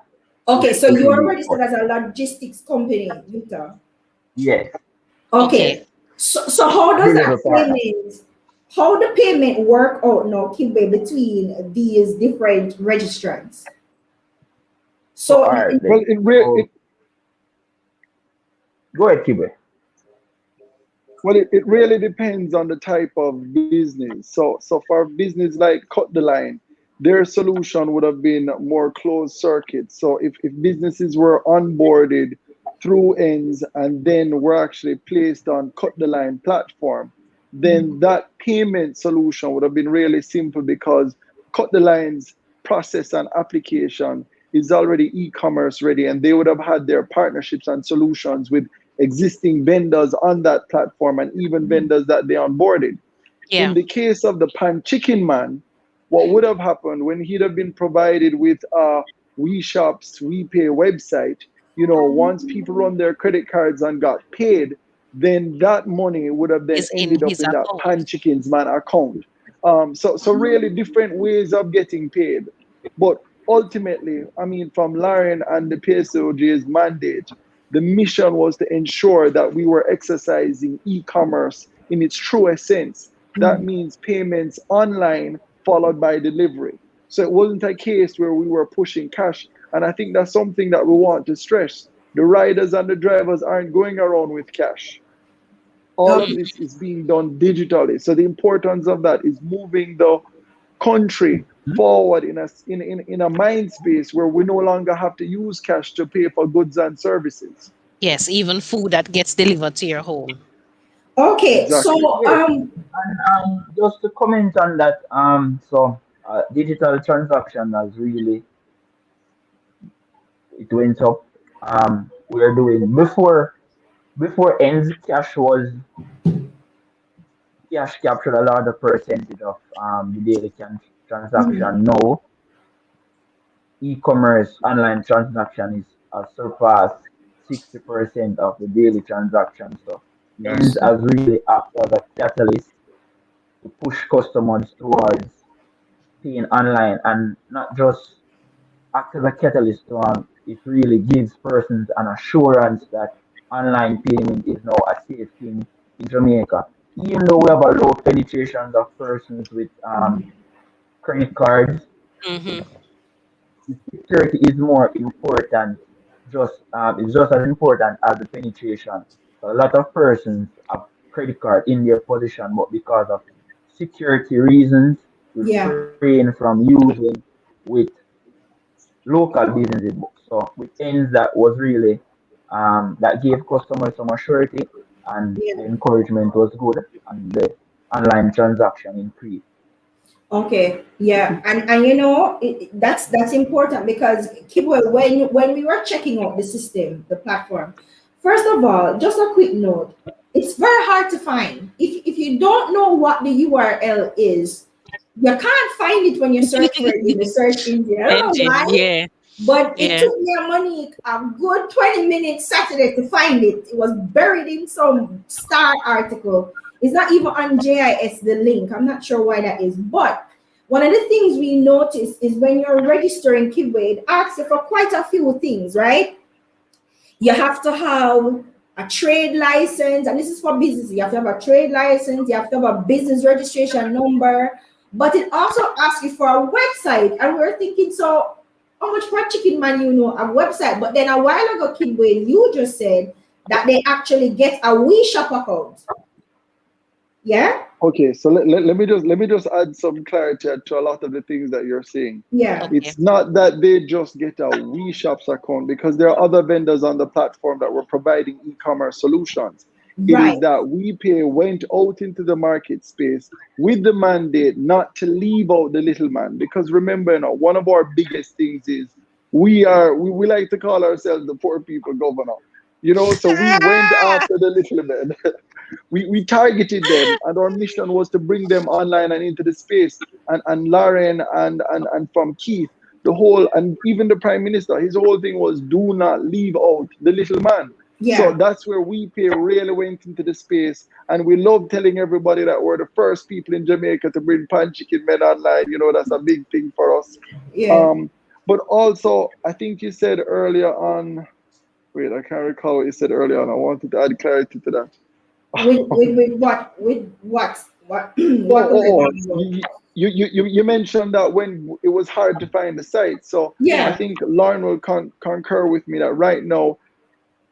Okay, so which you will are be registered us. as a logistics company, Victor. Yes, Okay. Okay. So how does that delivery partner. payment, how the payment work out now, Kibwe, between these different registrants? So So all right Well, then. So go ahead, Kibwe. it really depends on the type of business. So for a business like Cut the Line, their solution would have been more closed circuit. So if businesses were onboarded through ends and then were actually placed on Cut the Line platform, then that payment solution would have been really simple because Cut the Line's process and application is already e-commerce ready, and they would have had their partnerships and solutions with existing vendors on that platform and even vendors that they onboarded. In Yeah. the case of the pan chicken man, what would have happened when he'd have been provided with WeShop's WePay website, once people run their credit cards and got paid, then that money would have then Is in ended up his in that account. pan chickens man account. So really different ways of getting paid. But ultimately, I mean, from Larren and the PSOJ's mandate, the mission was to ensure that we were exercising e-commerce in its truest sense. That means payments online followed by delivery. So it wasn't a case where we were pushing cash. And I think that's something that we want to stress. The riders and the drivers aren't going around with cash. All of Mm. this is being done digitally. So the importance of that is moving the country forward in a mind space where we no longer have to use cash to pay for goods and services. Yes, even food that gets delivered to your home. Okay, so Exactly. Yes, and just to comment on that, digital transaction has really, it went up. We're doing before ends, cash captured a larger percentage of the daily transaction. Now e-commerce online transaction is surpassed 60% of the daily transaction. So ends Yes. has really acted as a catalyst to push customers towards paying online, and not just act as a catalyst to it really gives persons an assurance that online payment is now a safe thing in Jamaica. Even though we have a low penetration of persons with credit cards, Hmm. the security is more important. It's just as important as the penetration. So a lot of persons have credit card in their possession, but because of security reasons, yeah. refrain from using with local businesses. So with ends that was really that gave customers some assurity, and Yeah. the encouragement was good, and the online transaction increased. Okay, yeah, and that's important because Kibwe, when we were checking out the system, the platform, first of all, just a quick note, it's very hard to find. If you don't know what the URL is, you can't find it when you search for it in the search engine. I don't know Engine, why, yeah, but it yeah. took me and Monique a good 20 minutes Saturday to find it. It was buried in some star article. It's not even on JIS, the link. I'm not sure why that is. But one of the things we notice is when you're registering Kibwe, it asks you for quite a few things, right? You have to have a trade license, and this is for business. You have to have a trade license, you have to have a business registration number, but it also asks you for a website. And we're thinking, so how much per chicken man a website? But then a while ago, Kidway, you just said that they actually get a WeShop account. Yeah? Okay, so let me just add some clarity to a lot of the things that you're saying. Yeah. Okay. It's not that they just get a WeShops account, because there are other vendors on the platform that were providing e-commerce solutions. It Right. is that WePay went out into the market space with the mandate not to leave out the little man. Because remember, one of our biggest things is we like to call ourselves the poor people governor. So we went after the little man. We targeted them, and our mission was to bring them online and into the space. And Larren and from Keith, the whole, and even the Prime Minister, his whole thing was do not leave out the little man. So Yeah. that's where WePay really went into the space. And we love telling everybody that we're the first people in Jamaica to bring pan chicken men online. That's a big thing for us. Yeah. But also, I think you said earlier on, wait, I can't recall what you said earlier on. I wanted to add clarity to that. With what? With what? What? Oh, What was it oh, oh. talking about? You mentioned that when it was hard to find the site. So I Yeah. think Lauren will concur with me that right now,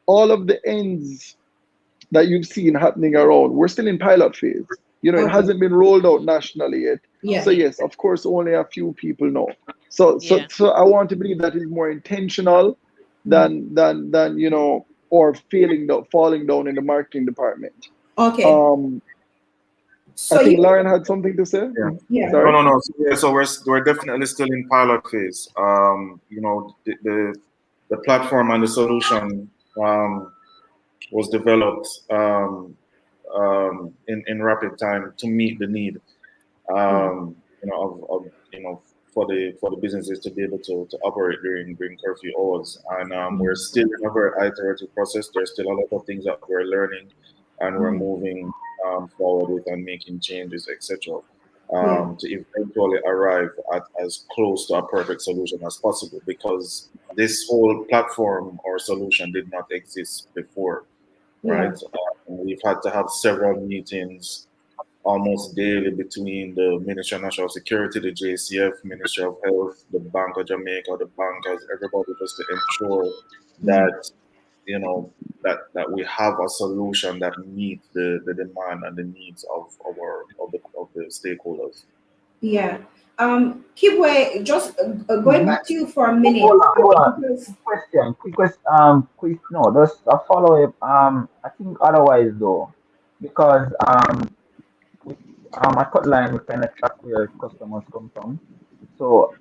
all of the ends that you've seen happening around, we're still in pilot phase. It Okay. hasn't been rolled out nationally yet. So Yeah. yes, of course, only a few people know. So so Yeah. so I want to believe that is more intentional than or falling down in the marketing department. Okay. Um, I So think you, Larren had something to say. Yeah. yeah, No, Sorry. no, no. So, yeah, so we're definitely still in pilot phase. The platform and the solution was developed in rapid time to meet the need yeah, of for the businesses to be able to operate during curfew hours. And we're still in a very iterative process. There's still a lot of things that we're learning and we're moving forward with and making changes, etc. yeah, To eventually arrive at as close to a perfect solution as possible, because this whole platform or solution did not exist before, right? yeah, We've had to have several meetings almost daily between the Ministry of National Security, the JCF, Ministry of Health, the Bank of Jamaica, the bankers, everybody, just to ensure that that we have a solution that meets the demand and the needs of the stakeholders. yeah. Kibwe, just going Mhm. back to you for a Hold minute, on, hold on. because Quick question. Quick question. Quick. No, just a follow up. I think otherwise though, because we, at Cutline we kind of track where customers come from. So,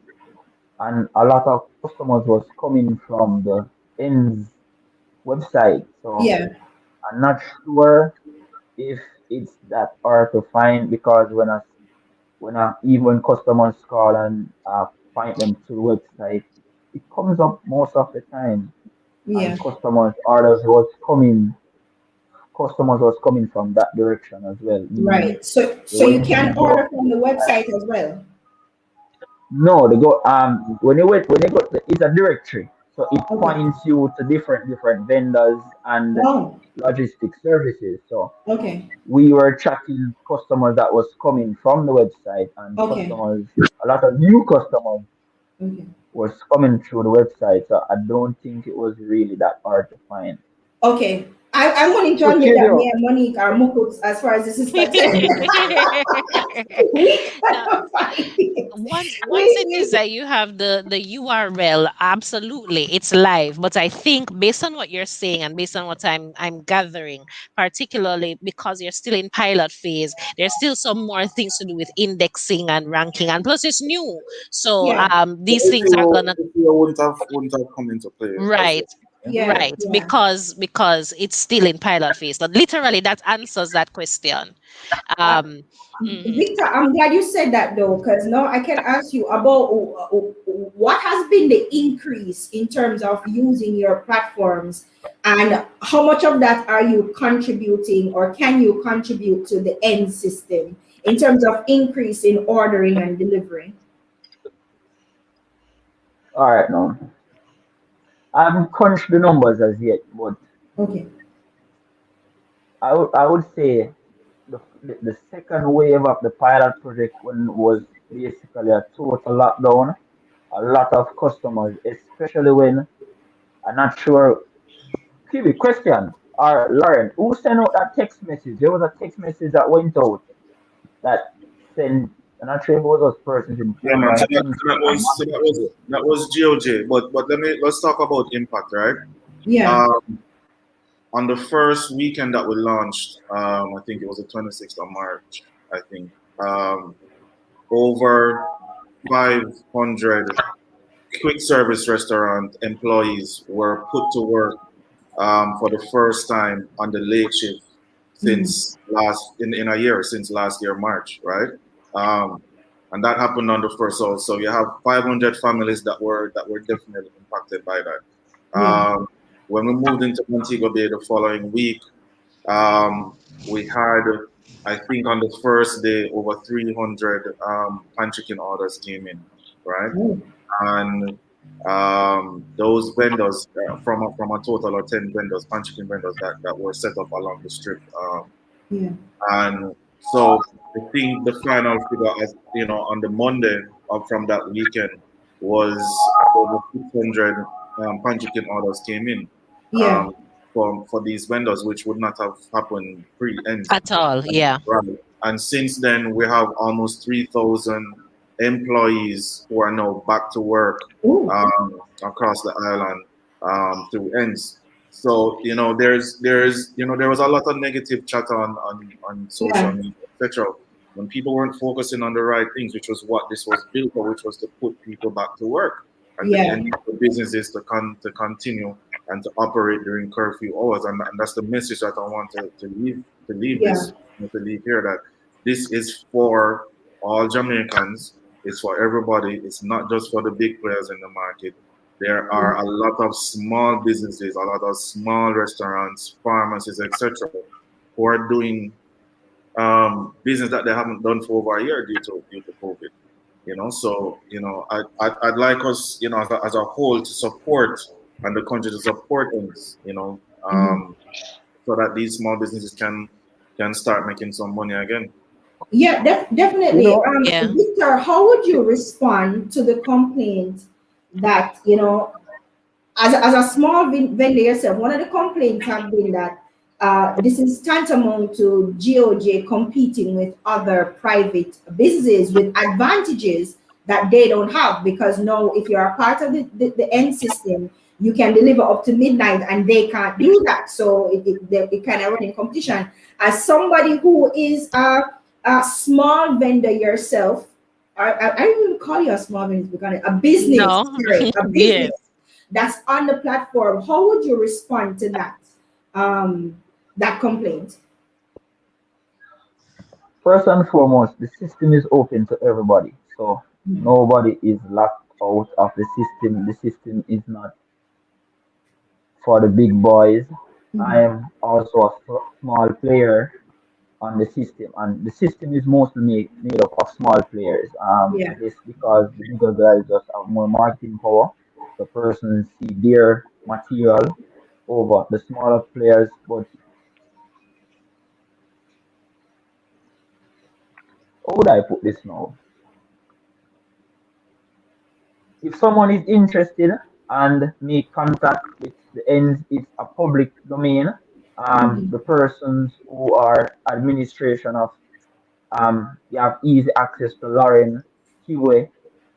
and a lot of customers was coming from the ends website. So yeah, I'm not sure if it's that hard to find, because when even customers call and point them to the website, it comes up most of the time, yeah, and customers was coming from that direction as well, meaning right. So they so you went to can the government order from the website. website as well. No, they go when they go, it's a directory, so it Okay. points you to different vendors and Oh, logistic services. So okay, we were tracking customers that was coming from the website, and okay, a lot of new customers okay. was coming through the website. So I don't think it was really that hard to find. Okay. I'm willing to So admit that Kadia, me and Monique are mukuts as far as this is concerned. We Now, cannot find it. once it is that you have the URL, absolutely it's live. But I think based on what you're saying and based on what I'm gathering, particularly because you're still in pilot phase, there's still some more things to do with indexing and ranking, and plus it's new. So Yeah, these things are gonna SEO wouldn't have come into play as right. yet. Yeah. yeah, Right, yeah. because it's still in pilot phase. But literally, that answers that question. Uh, Um, mhm. Victor, I'm glad you said that though, because now I can ask you about what has been the increase in terms of using your platforms, and how much of that are you contributing or can you contribute to the end system in terms of increase in ordering and delivery? All right, now I haven't crunched the numbers as yet, but Okay. I would say the second wave of the pilot project, when was basically a total lockdown, a lot of customers, especially when I'm not sure. Kiwi, question or Lauren, who sent out that text message? There was a text message that went out that sent. I'm not sure if it was us persons Yeah, informed man. on So that, things so that on was so that was Monday. that was GOJ. But let's talk about impact, right? Yeah. Um, on the first weekend that we launched, I think it was the 26th of March. I think over 500 quick service restaurant employees were put to work for the first time on the late shift Mm. since in a year, since last year March, right? Um, and that happened on the first. So you have 500 families that were definitely impacted by that. Yeah. When we moved into Montego Bay the following week, we had, I think, on the first day over 300 pan chicken orders came in, right? Oh, And those vendors from a total of 10 vendors, pan chicken vendors that were set up along the strip. yeah. And so I think the final figure, as on the Monday from that weekend was over 600 pan chicken orders came in Yeah. um, for these vendors, which would not have happened pre-end. At all, yeah. Right. And since then, we have almost 3,000 employees who are now back to work Oh, across the island through ends. So there was a lot of negative chat on social yeah. media, etc. when people weren't focusing on the right things, which was what this was built for, which was to put people back to work and to Yeah. enable businesses to continue and to operate during curfew hours. And that's the message that I want to leave Yeah. this to leave here, that this is for all Jamaicans. It's for everybody. It's not just for the big players in the market. There are a lot of small businesses, a lot of small restaurants, pharmacies, etc., who are doing business that they haven't done for over a year due to COVID. So I'd like us, as a whole, to support, and the country to support things, Mhm. so that these small businesses can start making some money again. Yeah, You definitely. know, Yeah. Victor, how would you respond to the complaint that, as a small vendor yourself, one of the complaints have been that this is tantamount to GOJ competing with other private businesses with advantages that they don't have, because now if you're a part of the end system, you can deliver up to midnight and they can't do that. So it kind of running competition. As somebody who is a small vendor yourself, I don't even call you a small vendor, because a business, No. sorry, a Yeah. business that's on the platform, how would you respond to that complaint? First and foremost, the system is open to everybody, so nobody is locked out of the system. The system is not for the big boys. I Mhm. am also a small player on the system, and the system is mostly made up of small players. I Yeah. guess because the bigger guys just have more marketing power, the person see their material over the smaller players. But how would I put this now? If someone is interested and make contact with the ends, it's a public domain. Mhm. The persons who are administration of you have easy access to Larren, Kibwe.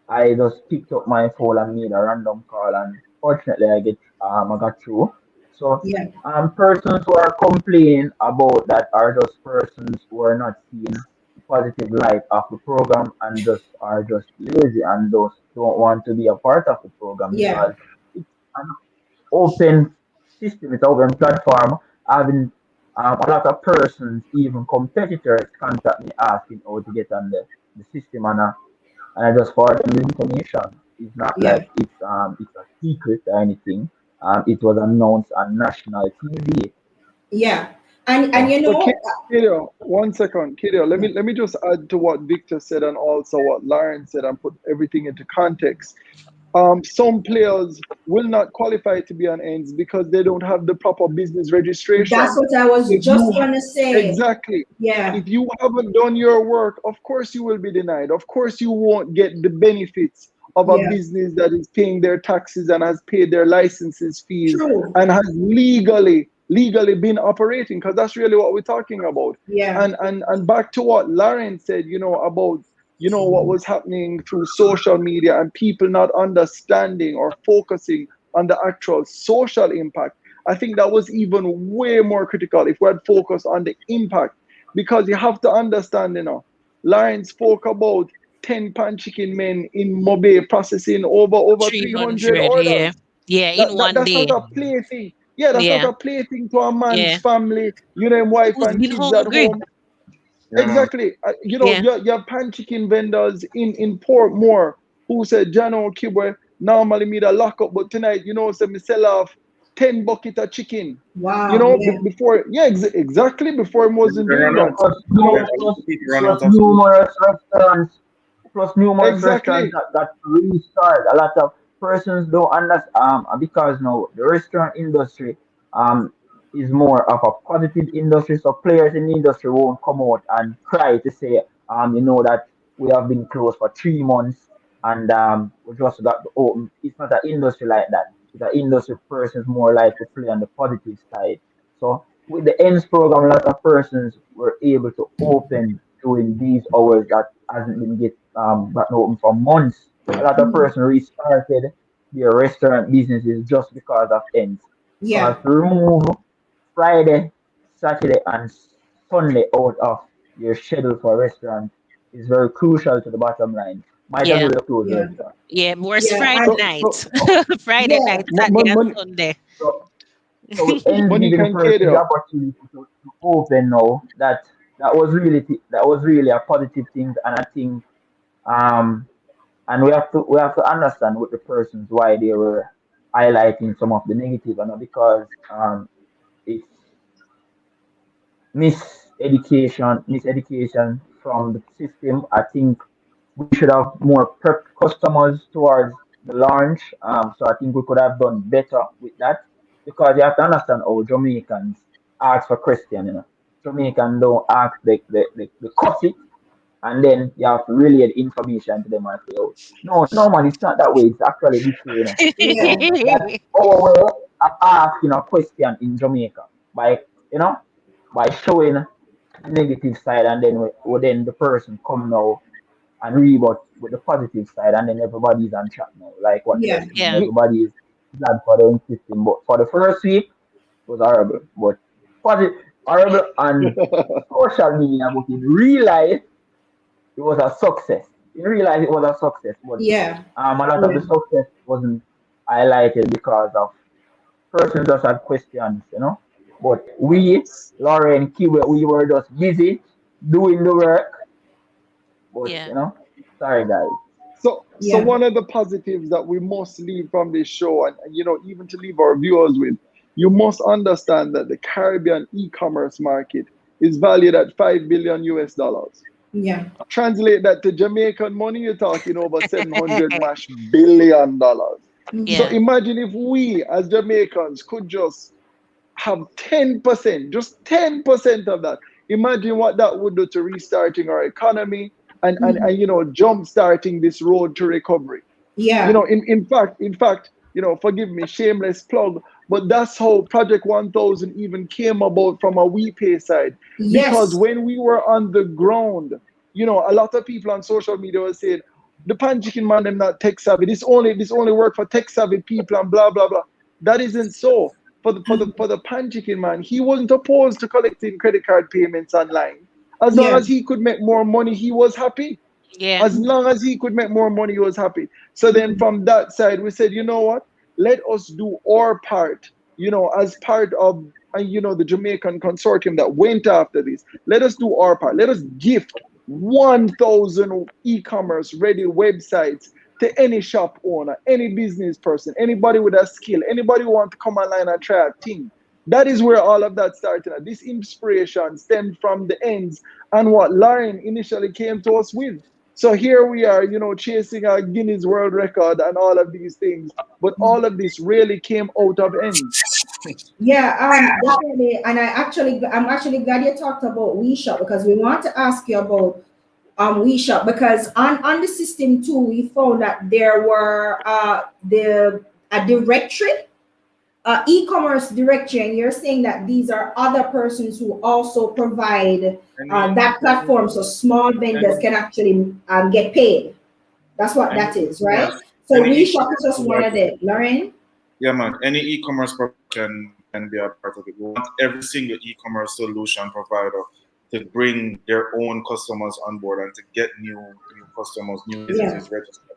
I just picked up my phone and made a random call, and fortunately I got through. So Yeah. persons who are complaining about that are just persons who are not seeing the positive light of the program and just are just lazy and just don't want to be a part of the program Yeah. because it's an open system, it's an open platform. Having a lot of persons, even competitors, contact me asking how to get on the system, and I just forward them the information. It's not Yeah. like it's a secret or anything. It was announced on national TV. Yeah. And So you so know, Kadia, one second, Kadia, let yeah. me just add to what Victor said and also what Lauren said and put everything into context. Some players will not qualify to be on ends because they don't have the proper business That's registration. what I was If just you gonna say. exactly, Yeah. if you haven't done your work, of course you will be denied. Of course you won't get the benefits of a Yeah. business that is paying their taxes and has paid their licenses fees True. and has legally been operating, because that's really what we're talking about. Yeah. And back to what Lauren said, about what was happening through social media and people not understanding or focusing on the actual social impact. I think that was even way more critical if we had focused on the impact, because you have to understand, Lauren spoke about 10 pan chicken men in Mobe processing over 300 300. Yeah. orders. Yeah. That, In that one that's not day. a plaything. Yeah, that's not Yeah. a plaything to a man's Yeah. family, and wife Who's and been kids at hungry? home. Yeah. Exactly. Yeah. You have pan chicken vendors in Portmore who said, Jano Kibwe, normally me the lock up, but tonight, say me sell off 10 bucket of chicken. Wow. Yeah. Before, yeah, exactly before I People wasn't doing run out. that. plus, You Yeah, know, a lot of people run plus out of food. numerous restaurants exactly. that restart. A lot of persons don't understand because now the restaurant industry um is more of a positive industry, so players in the industry won't come out and cry to say that we have been closed for 3 months and we just got to open. It's not an industry like that. It's an industry persons more like to play on the positive side. So with the ends program, a lot of persons were able to open during these hours that hasn't been gotten open for months. A lot of Mhm. persons restarted their restaurant businesses just because of ends. Yeah. Because to remove Friday, Saturday, and Sunday out of your schedule for a restaurant is very crucial to the bottom line. Might as Yeah. well close the Yeah. restaurant. Yeah. Worse Yeah. Friday And night. So, Friday yeah. night, Saturday, and Mon- Sunday. so, so we end Monique giving and person the Kadia. opportunity to open now. That was really a positive thing, and I think um and we have to understand what the persons why they were highlighting some of the negative, and not because it's miseducation from the system. I think we should have more prep customers towards the launch. So I think we could have done better with that because you have to understand how Jamaicans ask for Christian, you know. Jamaican don't ask the cuss it, and then you have to relay the information to them and say, oh, no man, it's not that way, it's actually this way, you know. Yeah. So that's our way of asking a question in Jamaica by you know by showing the negative side, and then then the person come now and rebut with the positive side, and then everybody's on track now. Like what you're Yeah. saying, Yeah. everybody is glad for the system. But for the first week, it was horrible. But positive, horrible on social media, but in real life, it was a success. In real life, it was a success. But Yeah. a lot of the Yeah. success wasn't highlighted because of persons just had questions, you know. But we, Larren, Kibwe, we were just busy doing the work. But Yeah. sorry guys. So Yeah. one of the positives that we must leave from this show, and even to leave our viewers with, you must understand that the Caribbean e-commerce market is valued at 5 billion US dollars. Yeah. Translate that to Jamaican money, you're talking over 700 mash billion dollars. So Yeah. Mhm. imagine if we as Jamaicans could just have 10%, just 10% of that. Imagine what that would do to restarting our economy and Mhm. jump starting this road to recovery. Yeah. In fact, forgive me, shameless plug, but that's how Project 1000 even came about from a WiPay side. Because Yes. when we were on the ground, a lot of people on social media were saying, the pan chicken man, them not tech savvy. This only work for tech savvy people and blah blah blah. That isn't so. For the pan chicken man, he wasn't opposed to collecting credit card payments online. As long Yeah. as he could make more money, he was happy. Yeah. As long as he could make more money, he was happy. So then Mhm. from that side, we said, you know what? Let us do our part, as part of the Jamaican consortium that went after this. Let us do our part. Let us gift 1,000 e-commerce ready websites to any shop owner, any business person, anybody with a skill, anybody who want to come online and try a thing. That is where all of that started. This inspiration stemmed from the ends and what Larren initially came to us with. So here we are, chasing a Guinness World Record and all of these things. But all of this really came out of ends. Yeah, definitely. And I'm actually glad you talked about WeShop because we want to ask you about WeShop because on the system too, we found that there were the a directory, e-commerce directory, and you're saying that these are other persons who also provide Any, that platform, so small vendors any, can actually get paid. That's what any that is, right? e-commerce, So any WeShop is e-commerce just one of provider. them, Lauren. Yeah, man. Any e-commerce provider can be a part of it. We want every single e-commerce solution provider to bring their own customers on board and to get new customers, new Yeah. businesses registered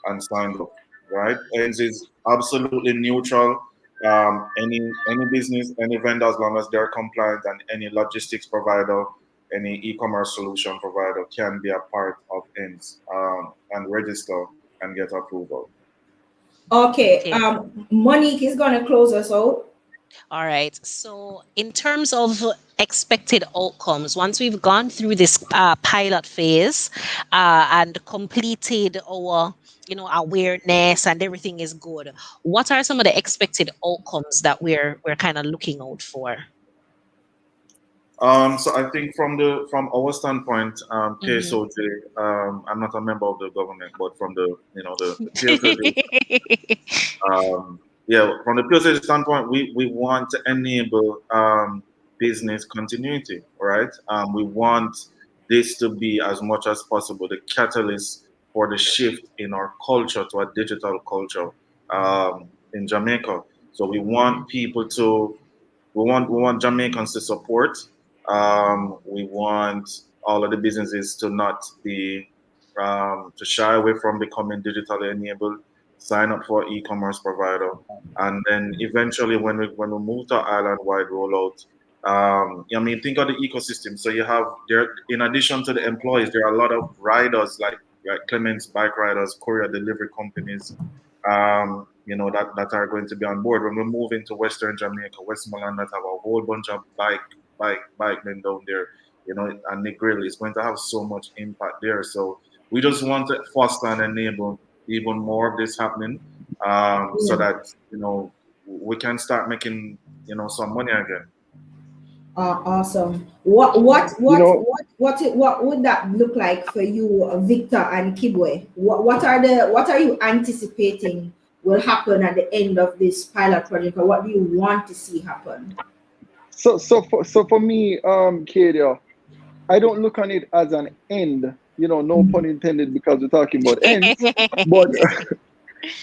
and signed up. Right? Ends is absolutely neutral. Any business, any vendor, as long as they're compliant, and any logistics provider, any e-commerce solution provider can be a part of ends and register and get approval. Okay. Okay. Monique is gonna close us out. All right. So, in terms of expected outcomes, once we've gone through this pilot phase and completed our, awareness and everything is good, what are some of the expected outcomes that we're kind of looking out for? So I think from our standpoint, Hmm. KSOJ, I'm not a member of the government, but from the PSOJ, yeah, from the PSOJ standpoint, we want to enable business continuity, right? We want this to be as much as possible the catalyst for the shift in our culture to a digital culture in Jamaica. So we want Jamaicans to support. We want all of the businesses to not be to shy away from becoming digitally enabled, sign up for e-commerce provider, and then eventually when we move to island-wide rollout, I mean, think of the ecosystem. So you have there, in addition to the employees, there are a lot of riders like Clement's bike riders, courier delivery companies, that are going to be on board when we move into Western Jamaica, Westmoreland, that have a whole bunch of bike men down there, and Nick Grill is going to have so much impact there. So we just want to foster and enable even more of this happening, so Yeah. that we can start making some money again. Awesome. What what You what know, what what would that look like for you, Victor and Kibwe? What are you anticipating will happen at the end of this pilot project, or what do you want to see happen? so for me, Kadia, I don't look on it as an end, no pun intended, because we're talking about ends, but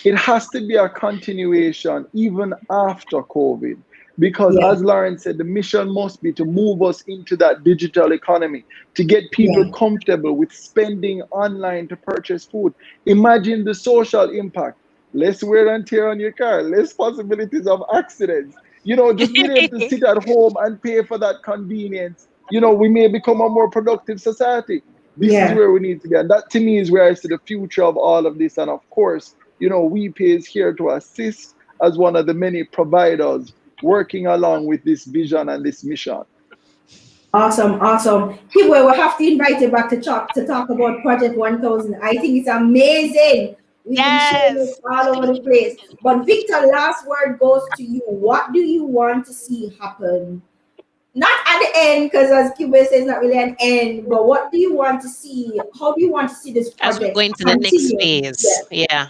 it has to be a continuation even after COVID. Because Yeah, as Larren said, the mission must be to move us into that digital economy, to get people yeah, comfortable with spending online to purchase food. Imagine the social impact. Less wear and tear on your car, less possibilities of accidents. Just being able to sit at home and pay for that convenience. We may become a more productive society. This is yeah. where we need to be. And that to me is where I see the future of all of this. And of course, WePay is here to assist as one of the many providers working along with this vision and this mission. Awesome, awesome. Kibwe, we'll have to invite you back to talk about Project 1000. I think it's amazing. We've been sharing it Yes. all over the place. But Victor, last word goes to you. What do you want to see happen? Not at the end, because as Kibwe says, it's not really an end, but what do you want to see? How do you want to see this As we project go into the next continue? phase. Yeah, Yeah.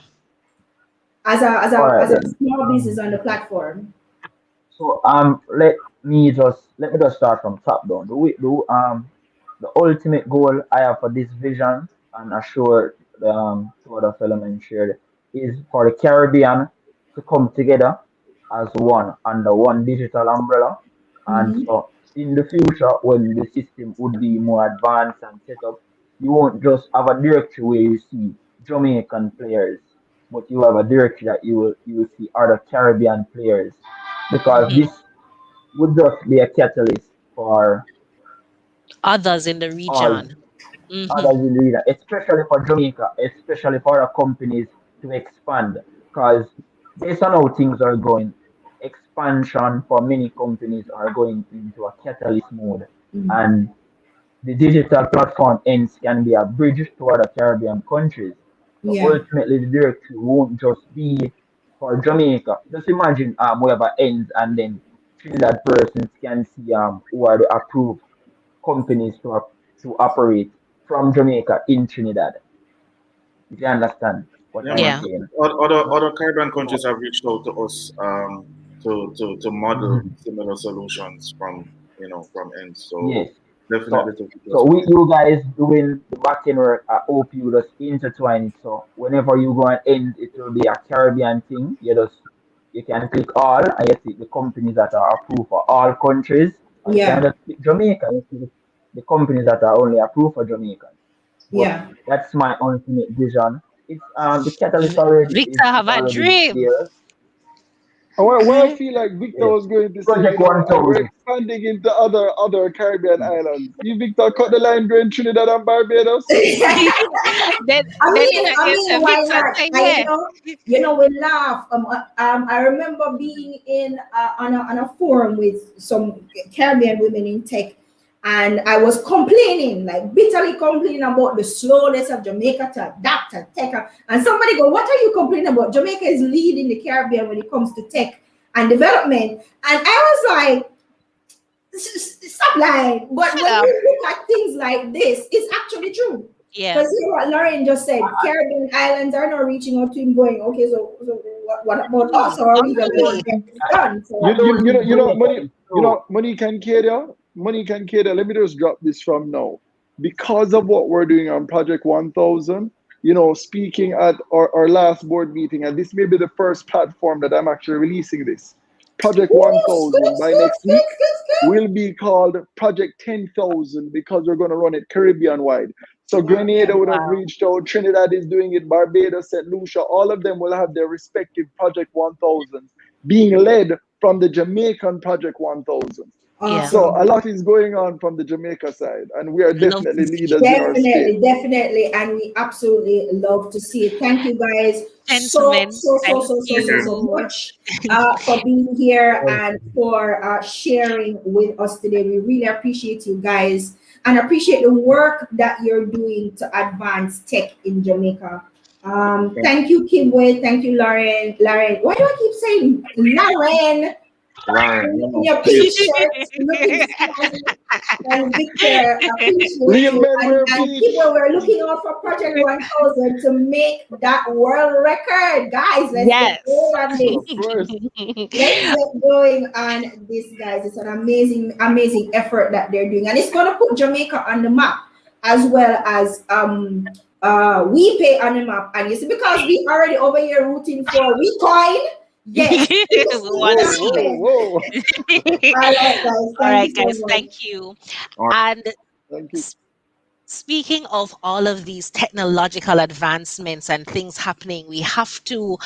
All right as a then. small business on the platform. So let me just start from top down. The ultimate goal I have for this vision, and assure two other fellow men shared, is for the Caribbean to come together as one under one digital umbrella. And Mm-hmm. so in the future, when the system would be more advanced and set up, you won't just have a directory where you see Jamaican players, but you have a directory that you will see other Caribbean players, because Mhm. this would just be a catalyst for Others in the all region. Hmm. others in the region, especially for Jamaica, especially for our companies to expand. Because based on how things are going, expansion for many companies are going into a catalyst mode. And the digital platform ends can be a bridge to other Caribbean countries. So Yeah. ultimately, the directory won't just be for Jamaica. Just imagine whoever ends, and then Trinidad persons can see who are the approved companies to operate from Jamaica in Trinidad. If you understand what Yeah, I am man. Yeah. saying. Other Caribbean So countries have reached out to us, to model mhm, similar solutions from ends. So yes. definitely So to keep us so with posted. you guys doing the back end work, I hope you just intertwine it. So whenever you go and end, it will be a Caribbean thing. You can click all, and you see the companies that are approved for all countries, or you can Yeah. just click Jamaica, you see the companies that are only approved for Jamaicans. But Yeah. that's my ultimate vision. It's the catalyst already Victor is have a already dream. there. Well, I Okay. feel like Victor Yes. was going to say, Project and we're 1000. expanding into other Caribbean islands. You, Victor, cut the line during Trinidad and Barbados. then then you not I get mean, to why Victor not? say yeah. We laugh. I remember being in on a forum with some Caribbean women in tech, and I was complaining, like bitterly complaining about the slowness of Jamaica to adapt to tech. And somebody go, "What are you complaining about? Jamaica is leading the Caribbean when it comes to tech and development." And I was like, stop lying. But Shut when up. you look at things like this, it's actually true. Yeah. Because hear what Lauren just said, Caribbean islands are not reaching out to him going, okay, so what about us? Or are we going to Hungry. get this done? I So, don't think Jamaica Money, is slow. Monique and Kadia, let me just drop this from now. Because of what we're doing on Project 1000, speaking at our last board meeting, and this may be the first platform that I'm actually releasing this. Project Ooh, scoop, 1000 by scoop, next scoop, week scoop, scoop. will be called Project 10,000 because we're going to run it Caribbean wide. So Okay. Grenada would have Wow. reached out, Trinidad is doing it, Barbados, St. Lucia, all of them will have their respective Project 1000s being led from the Jamaican Project 1000. Yeah. So Awesome. a lot is going on from the Jamaica side, and we are Love to definitely see it. leaders in our state. Definitely, definitely, and we absolutely love to see it. Thank you guys Gentlemen, thank Thank you. so you. much for being here and for sharing with us today. We really appreciate you guys and appreciate the work that you're doing to advance tech in Jamaica. Thank you, Kibwe. Thank you, Larren. Larren, why do I keep saying Larren? Lauren, In your pink shirt, looking smart. And Victor, appreciate Real you. men And, wear and bleach. people, we're looking out for Project 1000 to make that world record. Guys, let's get Yes. going on this. Of course. Let's get going on this, guys. It's an amazing, amazing effort that they're doing. And it's going to put Jamaica on the map as well as WiPay on the map. And you see, because we already over here rooting for WeCoin, yes, We this is want to Whoa, see whoa, happening. whoa. it. All right, guys. All Thank you right, so guys, much. thank you. All And Thank you. s- speaking of all of these technological advancements and things happening, we have to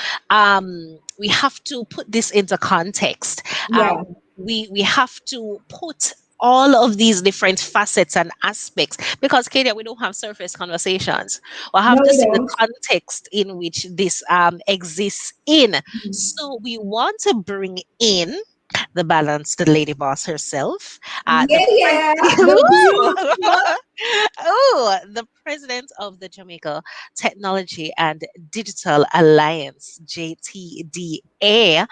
put this into context. Yeah. We have to put all of these different facets and aspects because Kadia, we don't have surface conversations. We No, have to we see the don't. context in which this exists in. So we want to bring in the balanced lady boss herself, the Yeah, yeah. president. The beautiful. Oh, the president of the Jamaica Technology and Digital Alliance, JTDA,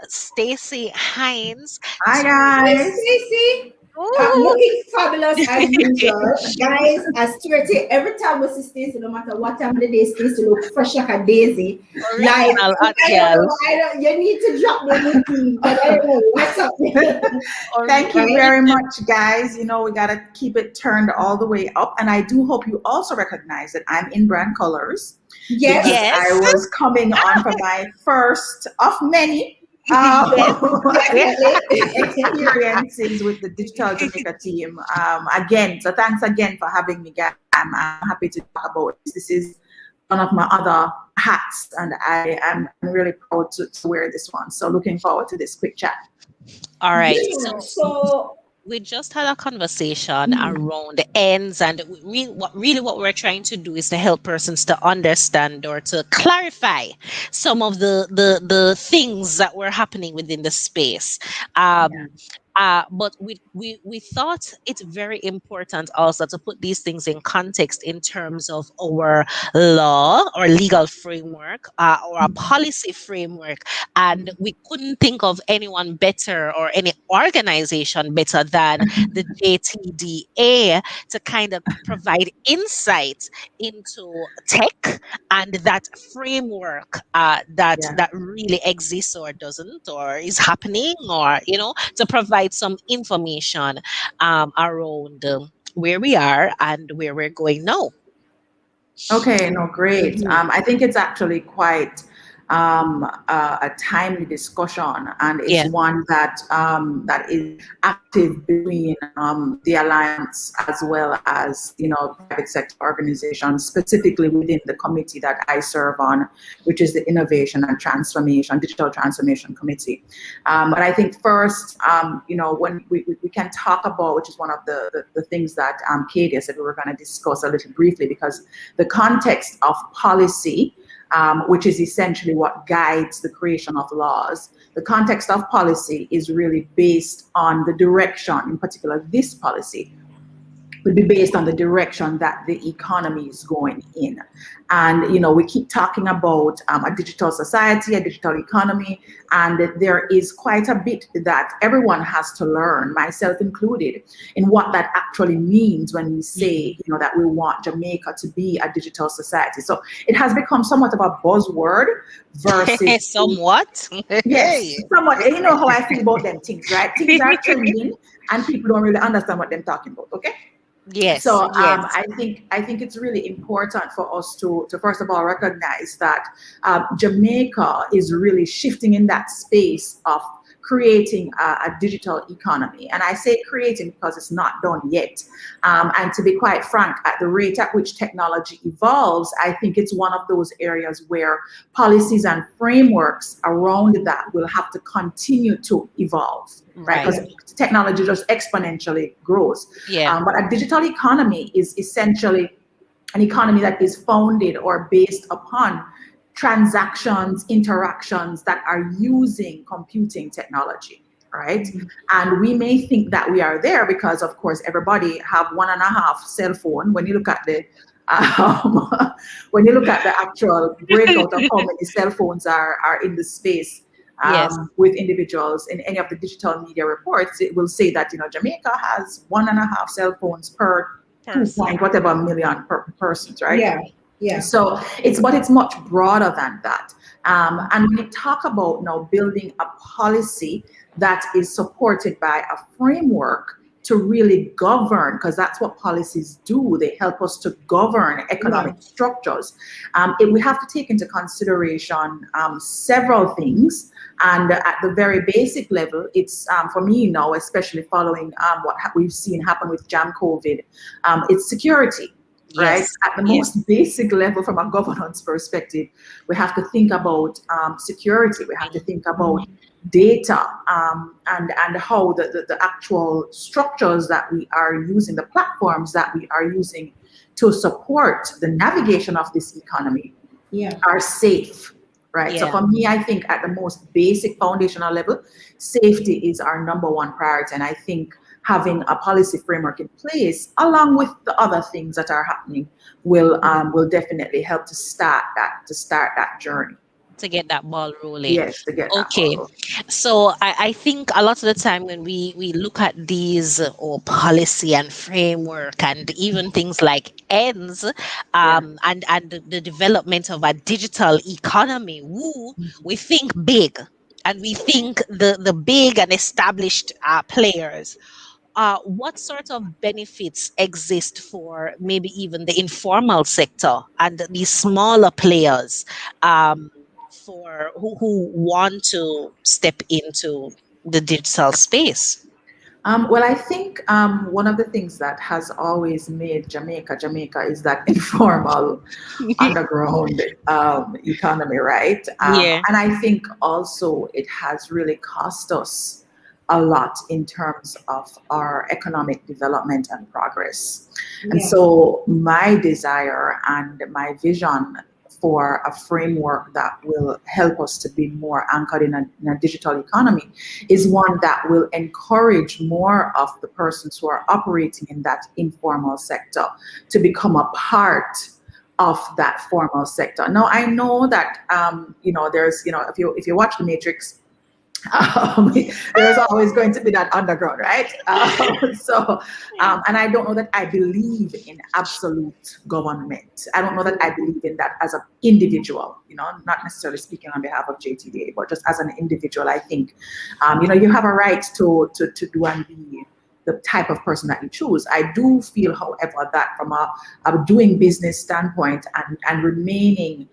Stacey Hines. Hi Hi, guys. Stacey. Ooh, Looking fabulous as usual. Guys, as Stewart, every time we see Stacey, no matter what time of the day, Stacey look fresh like a daisy. Like, original hot I don't girl. know, you need to drop the routine, but I don't know what's up. Thank you Original. very much, guys. You know, we got to keep it turned all the way up. And I do hope you also recognize that I'm in brand colors because Yes, I Yes. was coming on for my first of many Yes. definitely. experiences with the Digital Jamaica team. Again, so thanks again for having me, guys. I'm happy to talk about this. This is one of my other hats, and I am really proud to wear this one. So looking forward to this quick chat. All right. Yeah, So so, we just had a conversation mhm, around the ends, and what we're trying to do is to help persons to understand or to clarify some of the things that were happening within the space. Yeah. Um, but we thought it's very important also to put these things in context in terms of our law or legal framework or a policy framework, and we couldn't think of anyone better or any organization better than the JTDA to kind of provide insight into tech and that framework Yeah. that really exists or doesn't or is happening, or to provide some information around where we are and where we're going now. Okay, no, great. mhm. I think it's actually quite a timely discussion, and it's Yeah. one that is active between the alliance as well as private sector organizations, specifically within the committee that I serve on, which is the Innovation and Transformation Digital Transformation Committee. But I think first, when we can talk about, which is one of the things that Kadia said we were going to discuss a little briefly, because the context of policy, which is essentially what guides the creation of laws. The context of policy is really based on the direction, in particular, this policy would be based on the direction that the economy is going in. And, we keep talking about a digital society, a digital economy, and there is quite a bit that everyone has to learn, myself included, in what that actually means when we say, that we want Jamaica to be a digital society. So it has become somewhat of a buzzword versus, Somewhat. yes, Hey. somewhat, you know how I feel about them things, right? Things are trending and people don't really understand what they're talking about, okay? Yes, So yes. I think it's really important for us to first of all recognize that Jamaica is really shifting in that space of creating a digital economy. And I say creating because it's not done yet. And to be quite frank, at the rate at which technology evolves, I think it's one of those areas where policies and frameworks around that will have to continue to evolve, right? Because technology just exponentially grows. Yeah. But a digital economy is essentially an economy that is founded or based upon transactions, interactions that are using computing technology, right? And we may think that we are there because, of course, everybody have 1.5 cell phone. When you look at the when you look at the actual breakout of how many cell phones are in the space Yes. with individuals in any of the digital media reports, it will say that Jamaica has 1.5 cell phones per 2 point whatever million per persons, right? Yeah. Yeah. So it's much broader than that. And when you talk about now building a policy that is supported by a framework to really govern, because that's what policies do. They help us to govern economic structures. We have to take into consideration several things. And at the very basic level, it's for me now, especially following what we've seen happen with Jam COVID, it's security. Right? Yes. At the most basic level from a governance perspective, we have to think about security. We have to think about data and how the actual structures that we are using, the platforms that we are using to support the navigation of this economy are safe. Right. So for me, I think at the most basic foundational level, safety is our number one priority. And I think having a policy framework in place, along with the other things that are happening, will definitely help to start that journey. To get that ball rolling. Yes, to get that Okay. ball rolling. So I think a lot of the time when we look at these or policy and framework and even things like ends and the development of a digital economy, we think big and we think the big and established players. What sort of benefits exist for maybe even the informal sector and the smaller players for who want to step into the digital space? Well, I think one of the things that has always made Jamaica is that informal underground economy, right? Yeah. And I think also it has really cost us a lot in terms of our economic development and progress. And so my desire and my vision for a framework that will help us to be more anchored in a digital economy is one that will encourage more of the persons who are operating in that informal sector to become a part of that formal sector. Now, I know that, there's, if you watch The Matrix, there's always going to be that underground, right? And I don't know that I believe in absolute government. I don't know that I believe in that as an individual, not necessarily speaking on behalf of JTDA, but just as an individual. I think, you have a right to do and be the type of person that you choose. I do feel, however, that from a doing business standpoint and remaining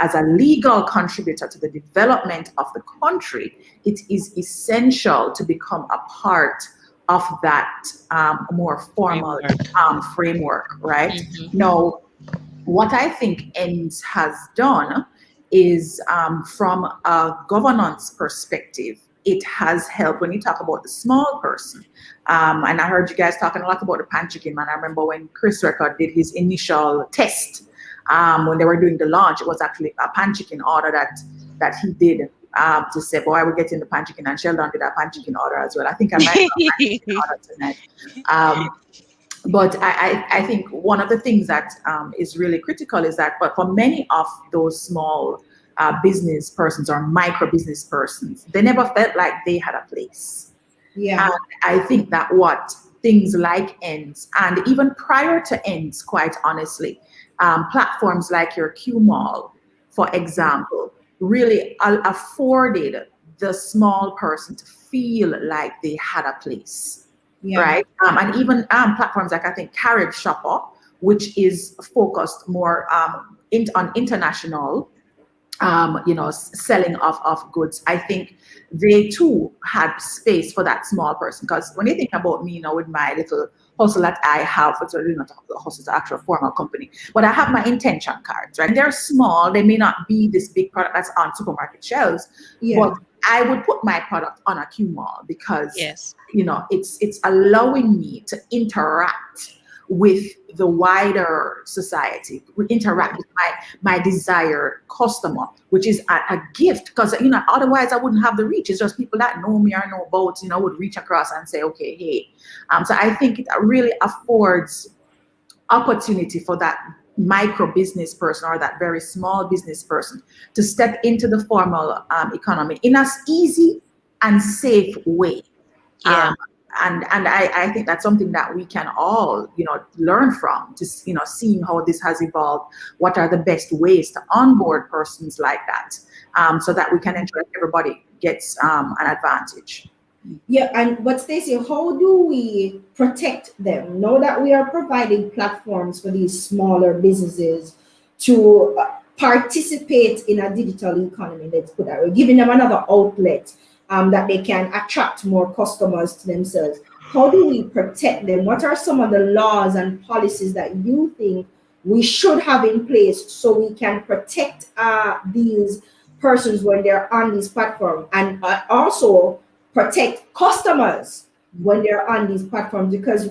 as a legal contributor to the development of the country, it is essential to become a part of that more formal framework, right? Now, what I think ENDS has done is from a governance perspective, it has helped when you talk about the small person. And I heard you guys talking a lot about the pan chicken, man. I remember when Chris Record did his initial test, when they were doing the launch, it was actually a pan chicken order that he did to say, boy, I will get in the pan chicken, and Sheldon did a pan chicken order as well. I think I might have a pan chicken order tonight. But I think one of the things that is really critical is that, but for many of those small business persons or micro business persons, they never felt like they had a place. Yeah. And I think that what things like ENDS, and even prior to ENDS, quite honestly, platforms like your Q Mall, for example, really afforded the small person to feel like they had a place, right? And even platforms like, I think, Caribe Shopper, which is focused more on international selling of goods. I think they too had space for that small person. Because when you think about me, with my little hustle that I have, it's really not a hustle, it's an actual formal company, but I have my intention cards, right? And they're small, they may not be this big product that's on supermarket shelves, Yeah. but I would put my product on a Q mall because, Yes. it's allowing me to interact with the wider society, interact with my desired customer, which is a gift, because otherwise I wouldn't have the reach. It's just people that know me or know about, would reach across and say, okay, hey. So I think it really affords opportunity for that micro business person or that very small business person to step into the formal economy in an easy and safe way. Yeah. And I think that's something that we can all, learn from, just, seeing how this has evolved. What are the best ways to onboard persons like that, so that we can ensure that everybody gets an advantage. Yeah, but Stacey, how do we protect them now that we are providing platforms for these smaller businesses to participate in a digital economy? Let's put that way, giving them another outlet that they can attract more customers to themselves. How do we protect them? What are some of the laws and policies that you think we should have in place so we can protect these persons when they're on this platform, and also protect customers when they're on these platforms? Because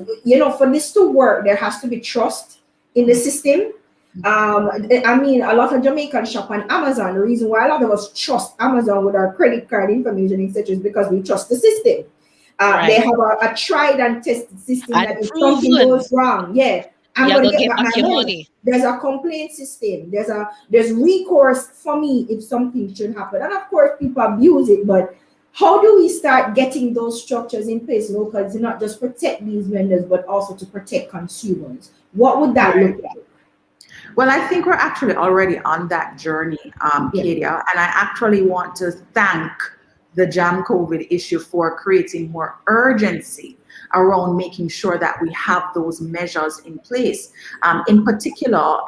for this to work, there has to be trust in the system. I mean, a lot of Jamaicans shop on Amazon. The reason why a lot of us trust Amazon with our credit card information, etc., is because we trust the system. They Right. have a tried and tested system And that if something proven. goes wrong, yeah, I'm You're gonna gonna get get back back my your money. money. There's a complaint system. There's recourse for me if something should happen. And of course, people abuse it, but how do we start getting those structures in place locally to not just protect these vendors, but also to protect consumers? What would that look like? Well, I think we're actually already on that journey, Yeah. Kadia, and I actually want to thank the Jam COVID issue for creating more urgency around making sure that we have those measures in place. In particular,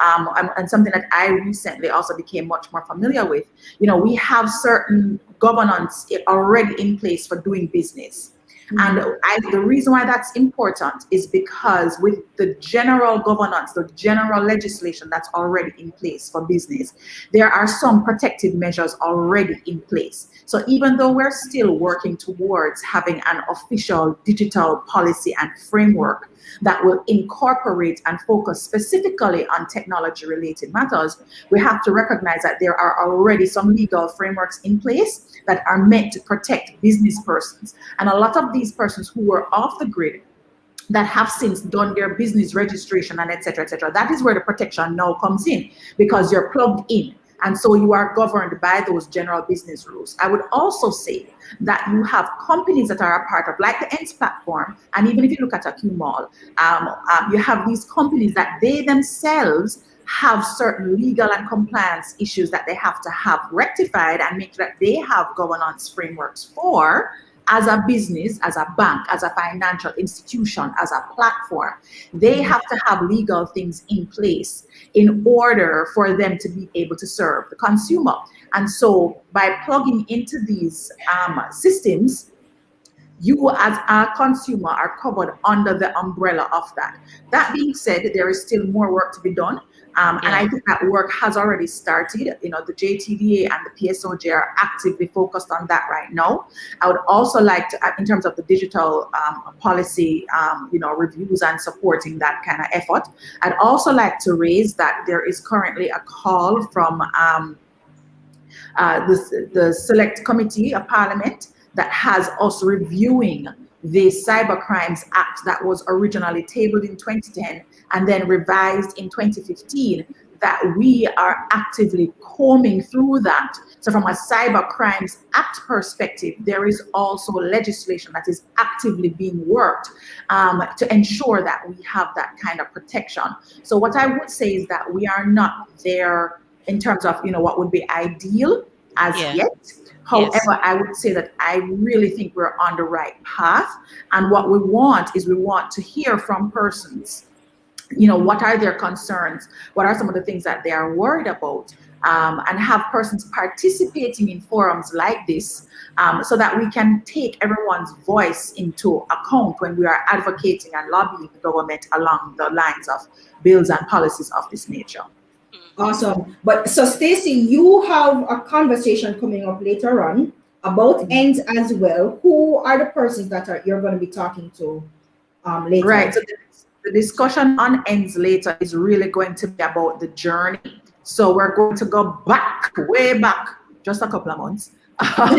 and something that I recently also became much more familiar with, we have certain governance already in place for doing business. And the reason why that's important is because with the general governance, the general legislation that's already in place for business, there are some protective measures already in place. So even though we're still working towards having an official digital policy and framework that will incorporate and focus specifically on technology related matters, we have to recognize that there are already some legal frameworks in place that are meant to protect business persons. And a lot of these persons who were off the grid that have since done their business registration and etc., that is where the protection now comes in, because you're plugged in. And so you are governed by those general business rules. I would also say that you have companies that are a part of, like the ENS platform, and even if you look at a Q Mall, you have these companies that they themselves have certain legal and compliance issues that they have to have rectified and make sure that they have governance frameworks for, as a business, as a bank, as a financial institution, as a platform. They have to have legal things in place in order for them to be able to serve the consumer. And so by plugging into these systems, you as a consumer are covered under the umbrella of that. That being said, there is still more work to be done. And I think that work has already started. The JTDA and the PSOJ are actively focused on that right now. I would also like to, in terms of the digital policy, reviews and supporting that kind of effort, I'd also like to raise that there is currently a call from the Select Committee of Parliament that has us reviewing the Cyber Crimes Act that was originally tabled in 2010 and then revised in 2015, that we are actively combing through that. So from a Cyber Crimes Act perspective, there is also legislation that is actively being worked to ensure that we have that kind of protection. So what I would say is that we are not there in terms of what would be ideal as yet. However, I would say that I really think we're on the right path. And what we want to hear from persons, what are their concerns? What are some of the things that they are worried about? and have persons participating in forums like this, so that we can take everyone's voice into account when we are advocating and lobbying the government along the lines of bills and policies of this nature. Awesome. But so Stacey, you have a conversation coming up later on about ends as well. Who are the persons that you're going to be talking to later? Right. So the discussion on ends later is really going to be about the journey. So we're going to go back, way back, just a couple of months. From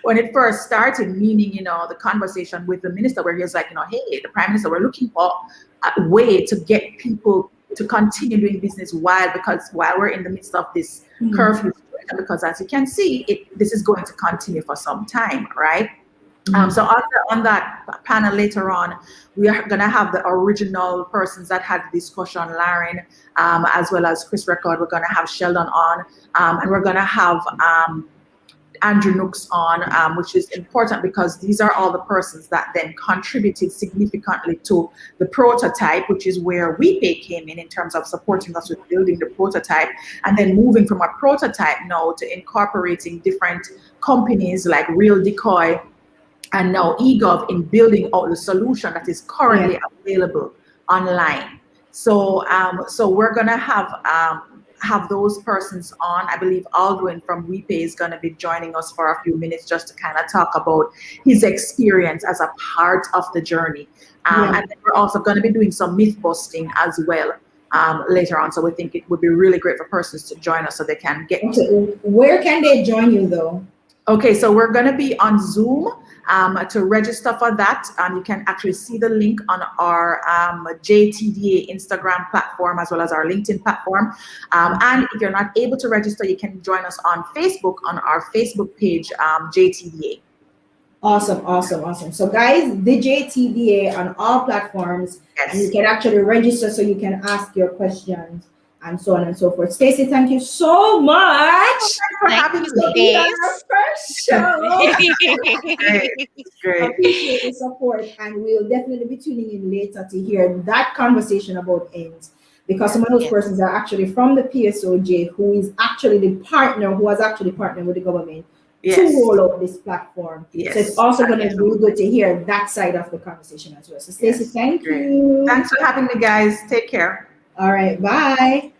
when it first started, meaning, the conversation with the minister where he was like, hey, the prime minister, we're looking for a way to get people to continue doing business while we're in the midst of this curfew, because as you can see, this is going to continue for some time, right? So on that panel later on, we are going to have the original persons that had the discussion, Larren, as well as Chris Record. We're going to have Sheldon on, and we're going to have Andrew Nooks on, which is important because these are all the persons that then contributed significantly to the prototype, which is where WiPay came in terms of supporting us with building the prototype, and then moving from a prototype now to incorporating different companies like Real Decoy and now eGov in building out the solution that is currently available online. So we're going to have those persons on. I believe Aldwin from WiPay is going to be joining us for a few minutes just to kind of talk about his experience as a part of the journey. And then we're also going to be doing some myth busting as well later on. So we think it would be really great for persons to join us so they can get. Okay. Where can they join you though? Okay, so we're going to be on Zoom. To register for that, you can actually see the link on our JTDA Instagram platform as well as our LinkedIn platform. And if you're not able to register, you can join us on Facebook on our Facebook page, JTDA. Awesome. So guys, the JTDA on all platforms, and you can actually register so you can ask your questions and so on and so forth. Stacey, thank you so much for having me on our first show. Great. Appreciate the support, and we'll definitely be tuning in later to hear that conversation about ends, because some of those persons are actually from the PSOJ, who is actually the partner, who has actually partnered with the government to roll out this platform. So it's also going to be really good to hear that side of the conversation as well. So Stacey, thank you. Thanks for having me, guys. Take care. All right, bye.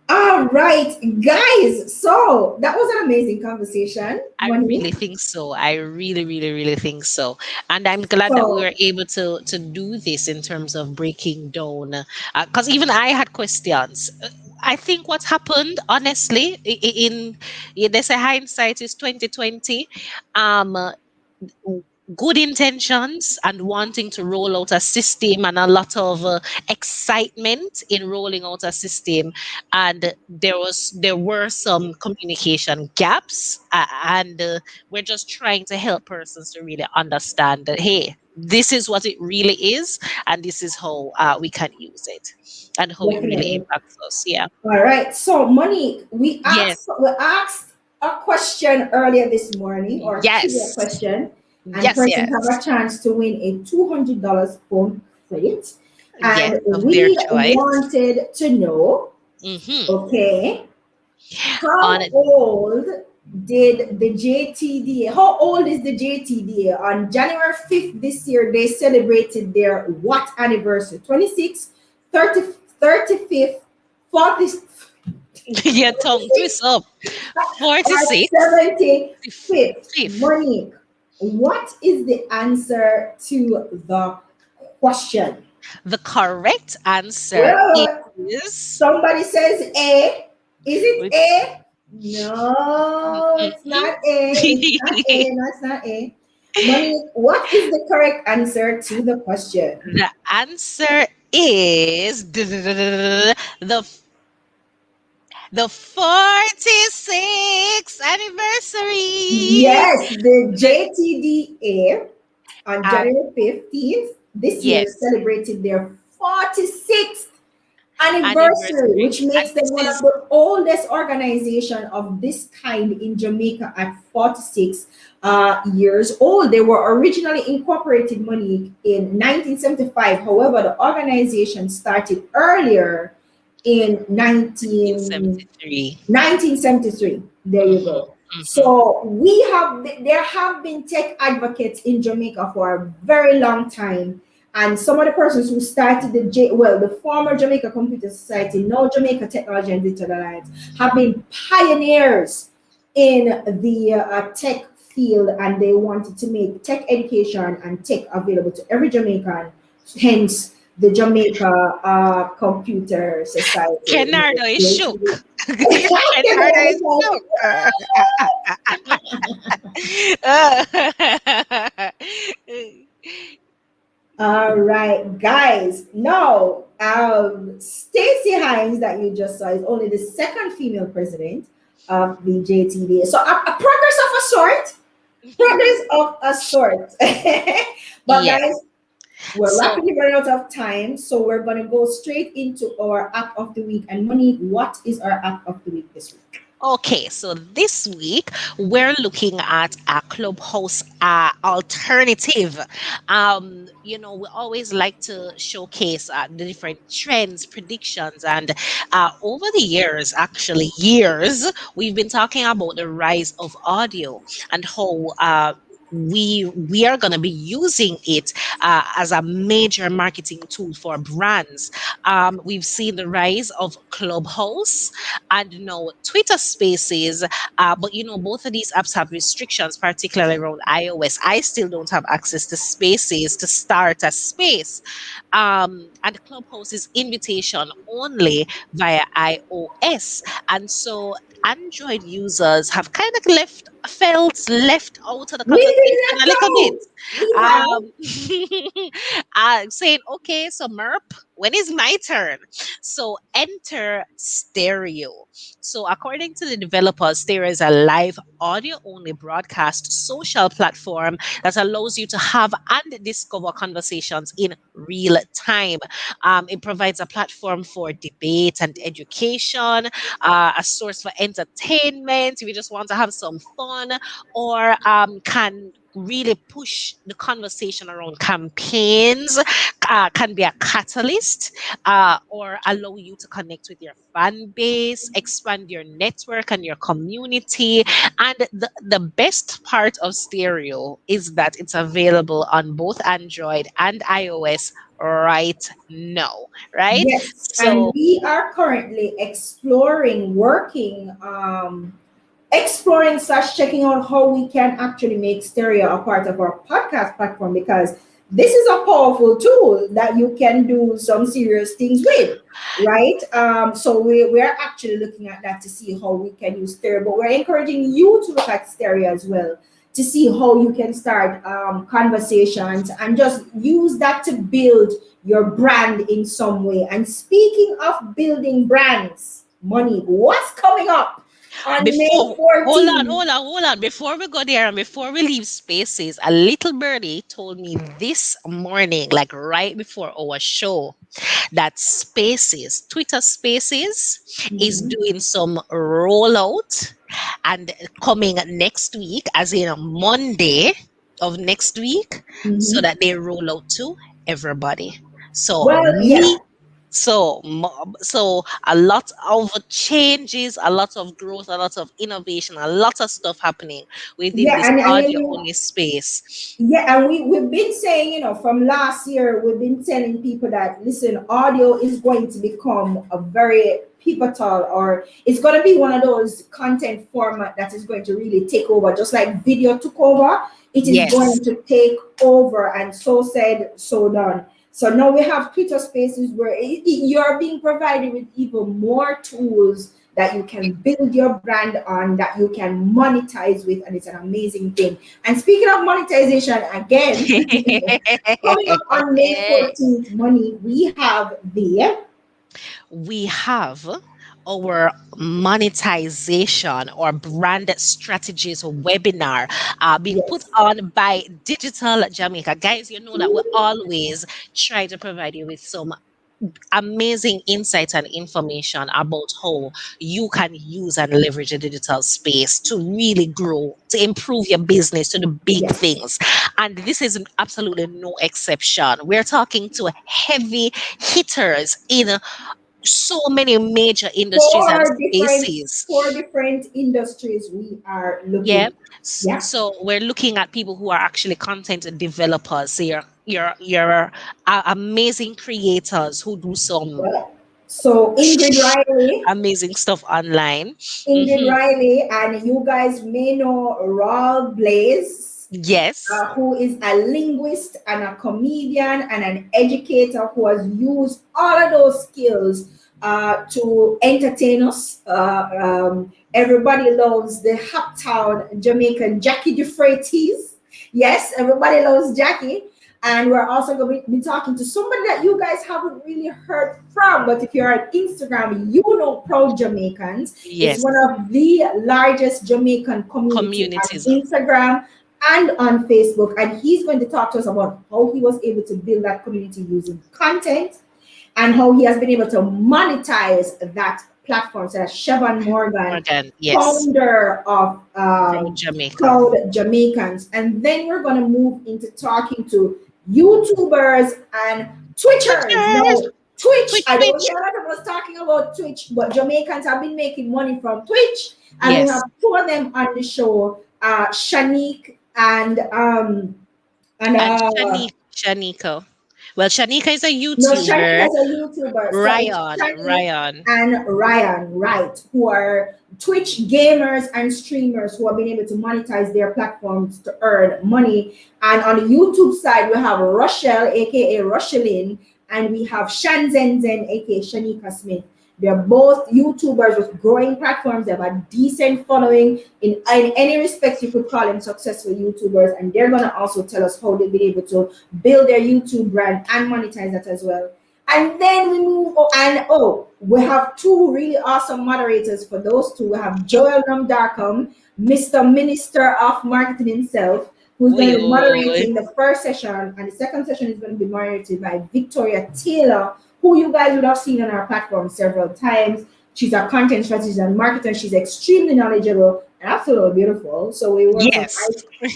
All right, guys. So that was an amazing conversation. I really think so. I really think so. And I'm glad that we were able to do this in terms of breaking down. Because even I had questions. I think what happened, honestly, they say hindsight is 2020. Good intentions and wanting to roll out a system and a lot of excitement in rolling out a system, and there were some communication gaps, and we're just trying to help persons to really understand that, hey, this is what it really is, and this is how we can use it and how it really impacts us. All right, so Monique, we asked a question earlier this morning, or a question. And persons have a chance to win a $200 phone credit. And we wanted to know, okay, how old did the JTDA, how old is the JTDA? On January 5th this year, they celebrated their what anniversary? 26th, 30th, 35th, 40th. Your tongue twist up. 46th. 75th. Monique, what is the answer to the question? The correct answer is... Somebody says A. Is it A? No, it's not A. It's not A. No, it's not A. Monique, what is the correct answer to the question? The answer is the 46th anniversary. Yes, the JTDA on January 15th this year celebrated their 46th anniversary, which makes them one of the oldest organization of this kind in Jamaica at 46 years old. They were originally incorporated, Monique, in 1975. However, the organization started earlier in 1973. 1973. There you Mm-hmm, go. mm-hmm. So there have been tech advocates in Jamaica for a very long time. And some of the persons who started the former Jamaica Computer Society, now Jamaica Technology and Digital Alliance, have been pioneers in the tech field, and they wanted to make tech education and tech available to every Jamaican. Hence, the Jamaica Computer Society. Kenardo is shook. Kenardo is shook. All right, guys. Now, Stacey Hines, that you just saw, is only the second female president of the JTDA. So, a progress of a sort. Progress of a sort. But, Yes. guys, we're So, rapidly running out of time. So, we're going to go straight into our app of the week. And, Monique, what is our app of the week this week? okay, so this week we're looking at a Clubhouse alternative. We always like to showcase the different trends, predictions, and over the years, actually years, we've been talking about the rise of audio and how. We are going to be using it as a major marketing tool for brands. We've seen the rise of Clubhouse and Twitter Spaces. But both of these apps have restrictions, particularly around iOS. I still don't have access to Spaces to start a space. And Clubhouse is invitation only via iOS. And so Android users have kind of felt left out of the We've been conversation a left little bit. out. We have. Saying, okay, so MERP, when is my turn? So enter stereo. So according to the developers, stereo is a live audio only broadcast social platform that allows you to have and discover conversations in real time. It provides a platform for debate and education, a source for entertainment if you just want to have some fun, or can really push the conversation around campaigns, can be a catalyst, or allow you to connect with your fan base, expand your network and your community. And the best part of stereo is that it's available on both Android and iOS right now, right? Yes, and So we are currently exploring slash checking out how we can actually make stereo a part of our podcast platform, because this is a powerful tool that you can do some serious things with, right? So we're actually looking at that to see how we can use stereo, but we're encouraging you to look at stereo as well to see how you can start conversations and just use that to build your brand in some way. And speaking of building brands, Money, what's coming up on May before, hold on, 14th? hold on, hold on. Before we go there and before we leave spaces, a little birdie told me this morning, like right before our show, that Spaces, Twitter Spaces, is Mhm, doing some rollout and coming next week, as in Monday of next week, so mhm. that they roll out to everybody. So Well, yeah, me so a lot of changes, a lot of growth, a lot of innovation, a lot of stuff happening within yeah, this and audio only space. yeah, and we've been saying, from last year, we've been telling people that, listen, audio is going to become a very pivotal, or it's going to be one of those content format that is going to really take over, just like video took over. It is Yes. going to take over, and so said, so done. So now we have Twitter Spaces where you're being provided with even more tools that you can build your brand on, that you can monetize with, and it's an amazing thing. And speaking of monetization, again, coming up on May 14th, Money, we have the We have our monetization or brand strategies webinar being put yes, on by Digital Jamaica. Guys, you know that we always try to provide you with some amazing insights and information about how you can use and leverage the digital space to really grow, to improve your business, to the big yes. things. And this is absolutely no exception. We're talking to heavy hitters in so many major industries and four different spaces. four different industries we are Yeah. looking. Yeah. So we're looking at people who are actually content developers. So your amazing creators who do some Yeah. So Ingrid Riley, amazing stuff online. Ingrid Hmm. Riley, and you guys may know Raul Blaze, Yes. who is a linguist and a comedian and an educator who has used all of those skills to entertain us. Everybody loves the Hoptown Jamaican Jackie DeFreitas. Yes, everybody loves Jackie. And we're also going to be talking to somebody that you guys haven't really heard from. But if you're on Instagram, you know Proud Jamaicans. It's Yes. one of the largest Jamaican community on Communities. Instagram and on Facebook. And he's going to talk to us about how he was able to build that community using content and how he has been able to monetize that platform. So that's Siobhan Morgan, Morgan. Yes. founder of Proud Jamaica. Proud Jamaicans. And then we're going to move into talking to YouTubers and Twitchers. Twitchers. Now, Twitch, Twitch. I don't Twitch. hear a lot of us talking about Twitch, but Jamaicans have been making money from Twitch. And we have Yes. two of them on the show, Shanique and And Shanika. Well, Shanika is a no, Shanique YouTuber. as a YouTuber. So it's Ryan. Shanique Ryan. and Ryan, right, who are Twitch gamers and streamers who have been able to monetize their platforms to earn money. And on the YouTube side, we have Rochelle, aka Rocheline, and we have Shanzenzen, aka Shanika Smith. They're both YouTubers with growing platforms. They have a decent following. In any respect, you could call them successful YouTubers. And they're going to also tell us how they've been able to build their YouTube brand and monetize that as well. And then we move on, and we have two really awesome moderators for those two. We have Joel Namdarkham, Mr. Minister of Marketing himself, who's going to be Oi. moderating the first session, and the second session is going to be moderated by Victoria Taylor, who you guys would have seen on our platform several times. She's a content strategist and marketer. She's extremely knowledgeable and absolutely beautiful. So we want some Yes.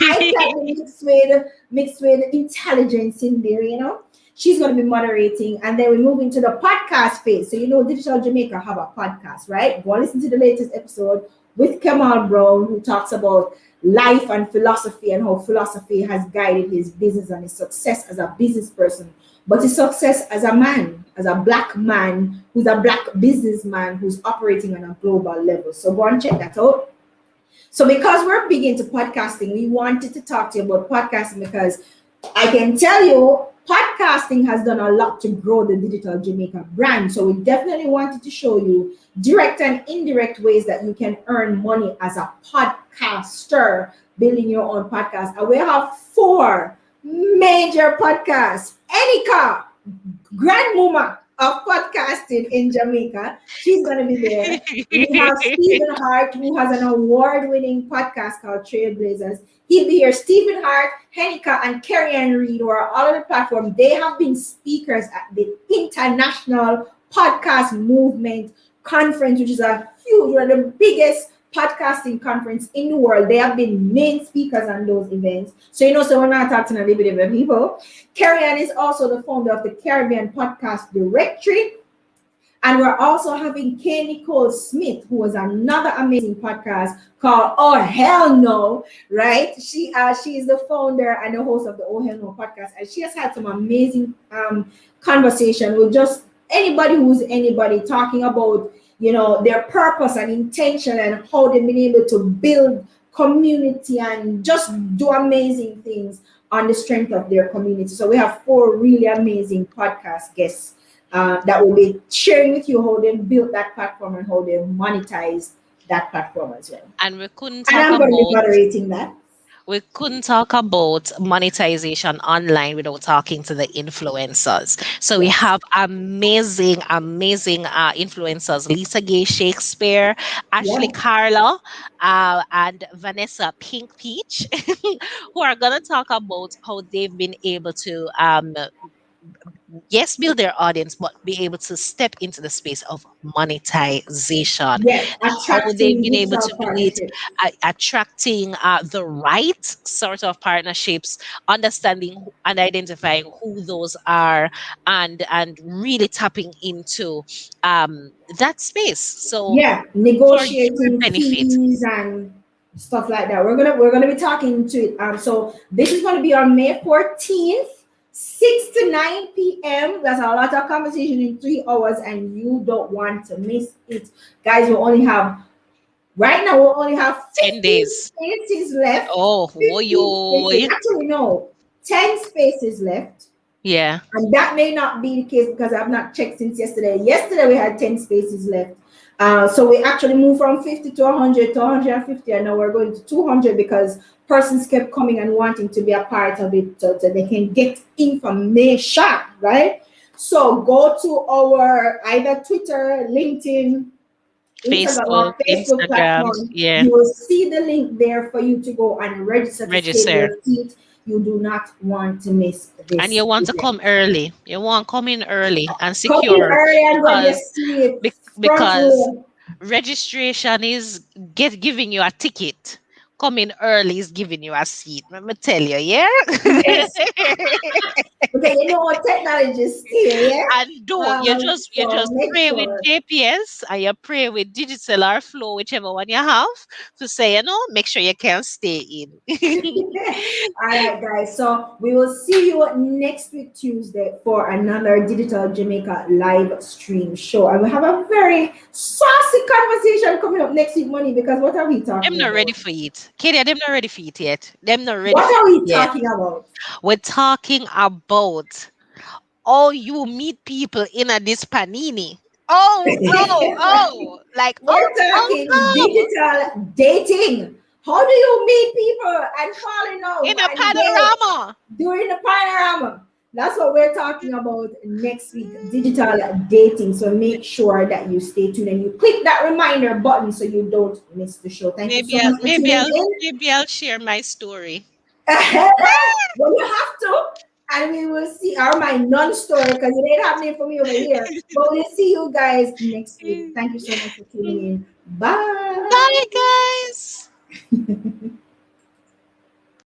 eye candy mixed with intelligence in there, you know. She's going to be moderating, and then we move into the podcast phase. So you know, Digital Jamaica have a podcast, right? Go and listen to the latest episode with Kamal Brown, who talks about life and philosophy and how philosophy has guided his business and his success as a business person, but his success as a man, as a black man who's a black businessman who's operating on a global level. So go and check that out. So because we're big into podcasting, we wanted to talk to you about podcasting because I can tell you podcasting has done a lot to grow the Digital Jamaica brand. So we definitely wanted to show you direct and indirect ways that you can earn money as a podcaster, building your own podcast. And we have four major podcasts. Enika, grandmama of podcasting in Jamaica. She's going to be there. We have Stephen Hart, who has an award-winning podcast called Trailblazers. He'll be here. Stephen Hart, Henika, and Carrie Ann Reed, who are all on the platform. They have been speakers at the International Podcast Movement Conference, which is a huge, one of the biggest podcasting conference in the world. They have been main speakers on those events. So, you know, so we're not talking a little bit of people. Carrie Ann is also the founder of the Caribbean Podcast Directory. And we're also having Kay Nicole Smith, who has another amazing podcast called Oh Hell No, right? She is the founder and the host of the Oh Hell No podcast, and she has had some amazing conversation with just anybody who's anybody talking about, you know, their purpose and intention and how they've been able to build community and just do amazing things on the strength of their community. So we have four really amazing podcast guests that will be sharing with you how they built that platform and how they monetize that platform as well. And we couldn't And talk I'm going to be about moderating that. monetization online without talking to the influencers. So we Yes. have amazing, amazing influencers: Lisa Gay Shakespeare, Ashley Yeah. Carla, and Vanessa Pink Peach, who are gonna talk about how they've been able to yes, build their audience, but be able to step into the space of monetization. Yes, How they've attracting been able digital to do it, partnerships. attracting the right sort of partnerships, understanding and identifying who those are, and really tapping into that space. So Yeah, for your negotiating benefit. fees and stuff like that. We're gonna be talking to it. So this is gonna be on May 14th, 6 to 9 p.m. That's a lot of conversation in 3 hours, and you don't want to miss it. Guys, right now we only have 10 15 days. spaces left. Oh, 15 spaces. yo. Actually, no, 10 spaces left. Yeah. And that may not be the case because I've not checked since yesterday. Yesterday we had 10 spaces left. So we actually moved from 50 to 100 to 150, and now we're going to 200 because persons kept coming and wanting to be a part of it so they can get information, right? So go to our either Twitter, LinkedIn, Instagram, Facebook, or Facebook Instagram. platform. Yeah. You will see the link there for you to go and register to save Register. your seat. You do not want to miss And this you want to event. come early. You want to come in early and Come in secure, early and grab your because seat front because row. registration is giving you a ticket. Coming early is giving you a seat. Let me tell you, yeah. Yes, because you know what technology is still, yeah. And do you So just make pray with sure. JPS, and you pray with digital or flow, whichever one you have, to say, make sure you can stay in. All right, guys. So we will see you next week Tuesday for another Digital Jamaica live stream show, and we have a very saucy conversation coming up next week, Money. Because what are we Them talking not ready about? for it. Kadia, them not ready for it yet. Them not ready What for are it we yet. talking about? We're talking about, oh, you meet people in a this panini. Oh, oh, oh. Like, We're talking oh. digital dating. How do you meet people and fall in love In a and date panorama. during the panorama? That's what we're talking about next week, digital dating. So make sure that you stay tuned and you click that reminder button so you don't miss the show. Thank you Maybe so I'll much for maybe tuning I'll in. maybe I'll share my story. Well, you have to, and we will see my non-story because it ain't happening for me over here. But we'll see you guys next week. Thank you so much for tuning in. Bye. Bye, guys.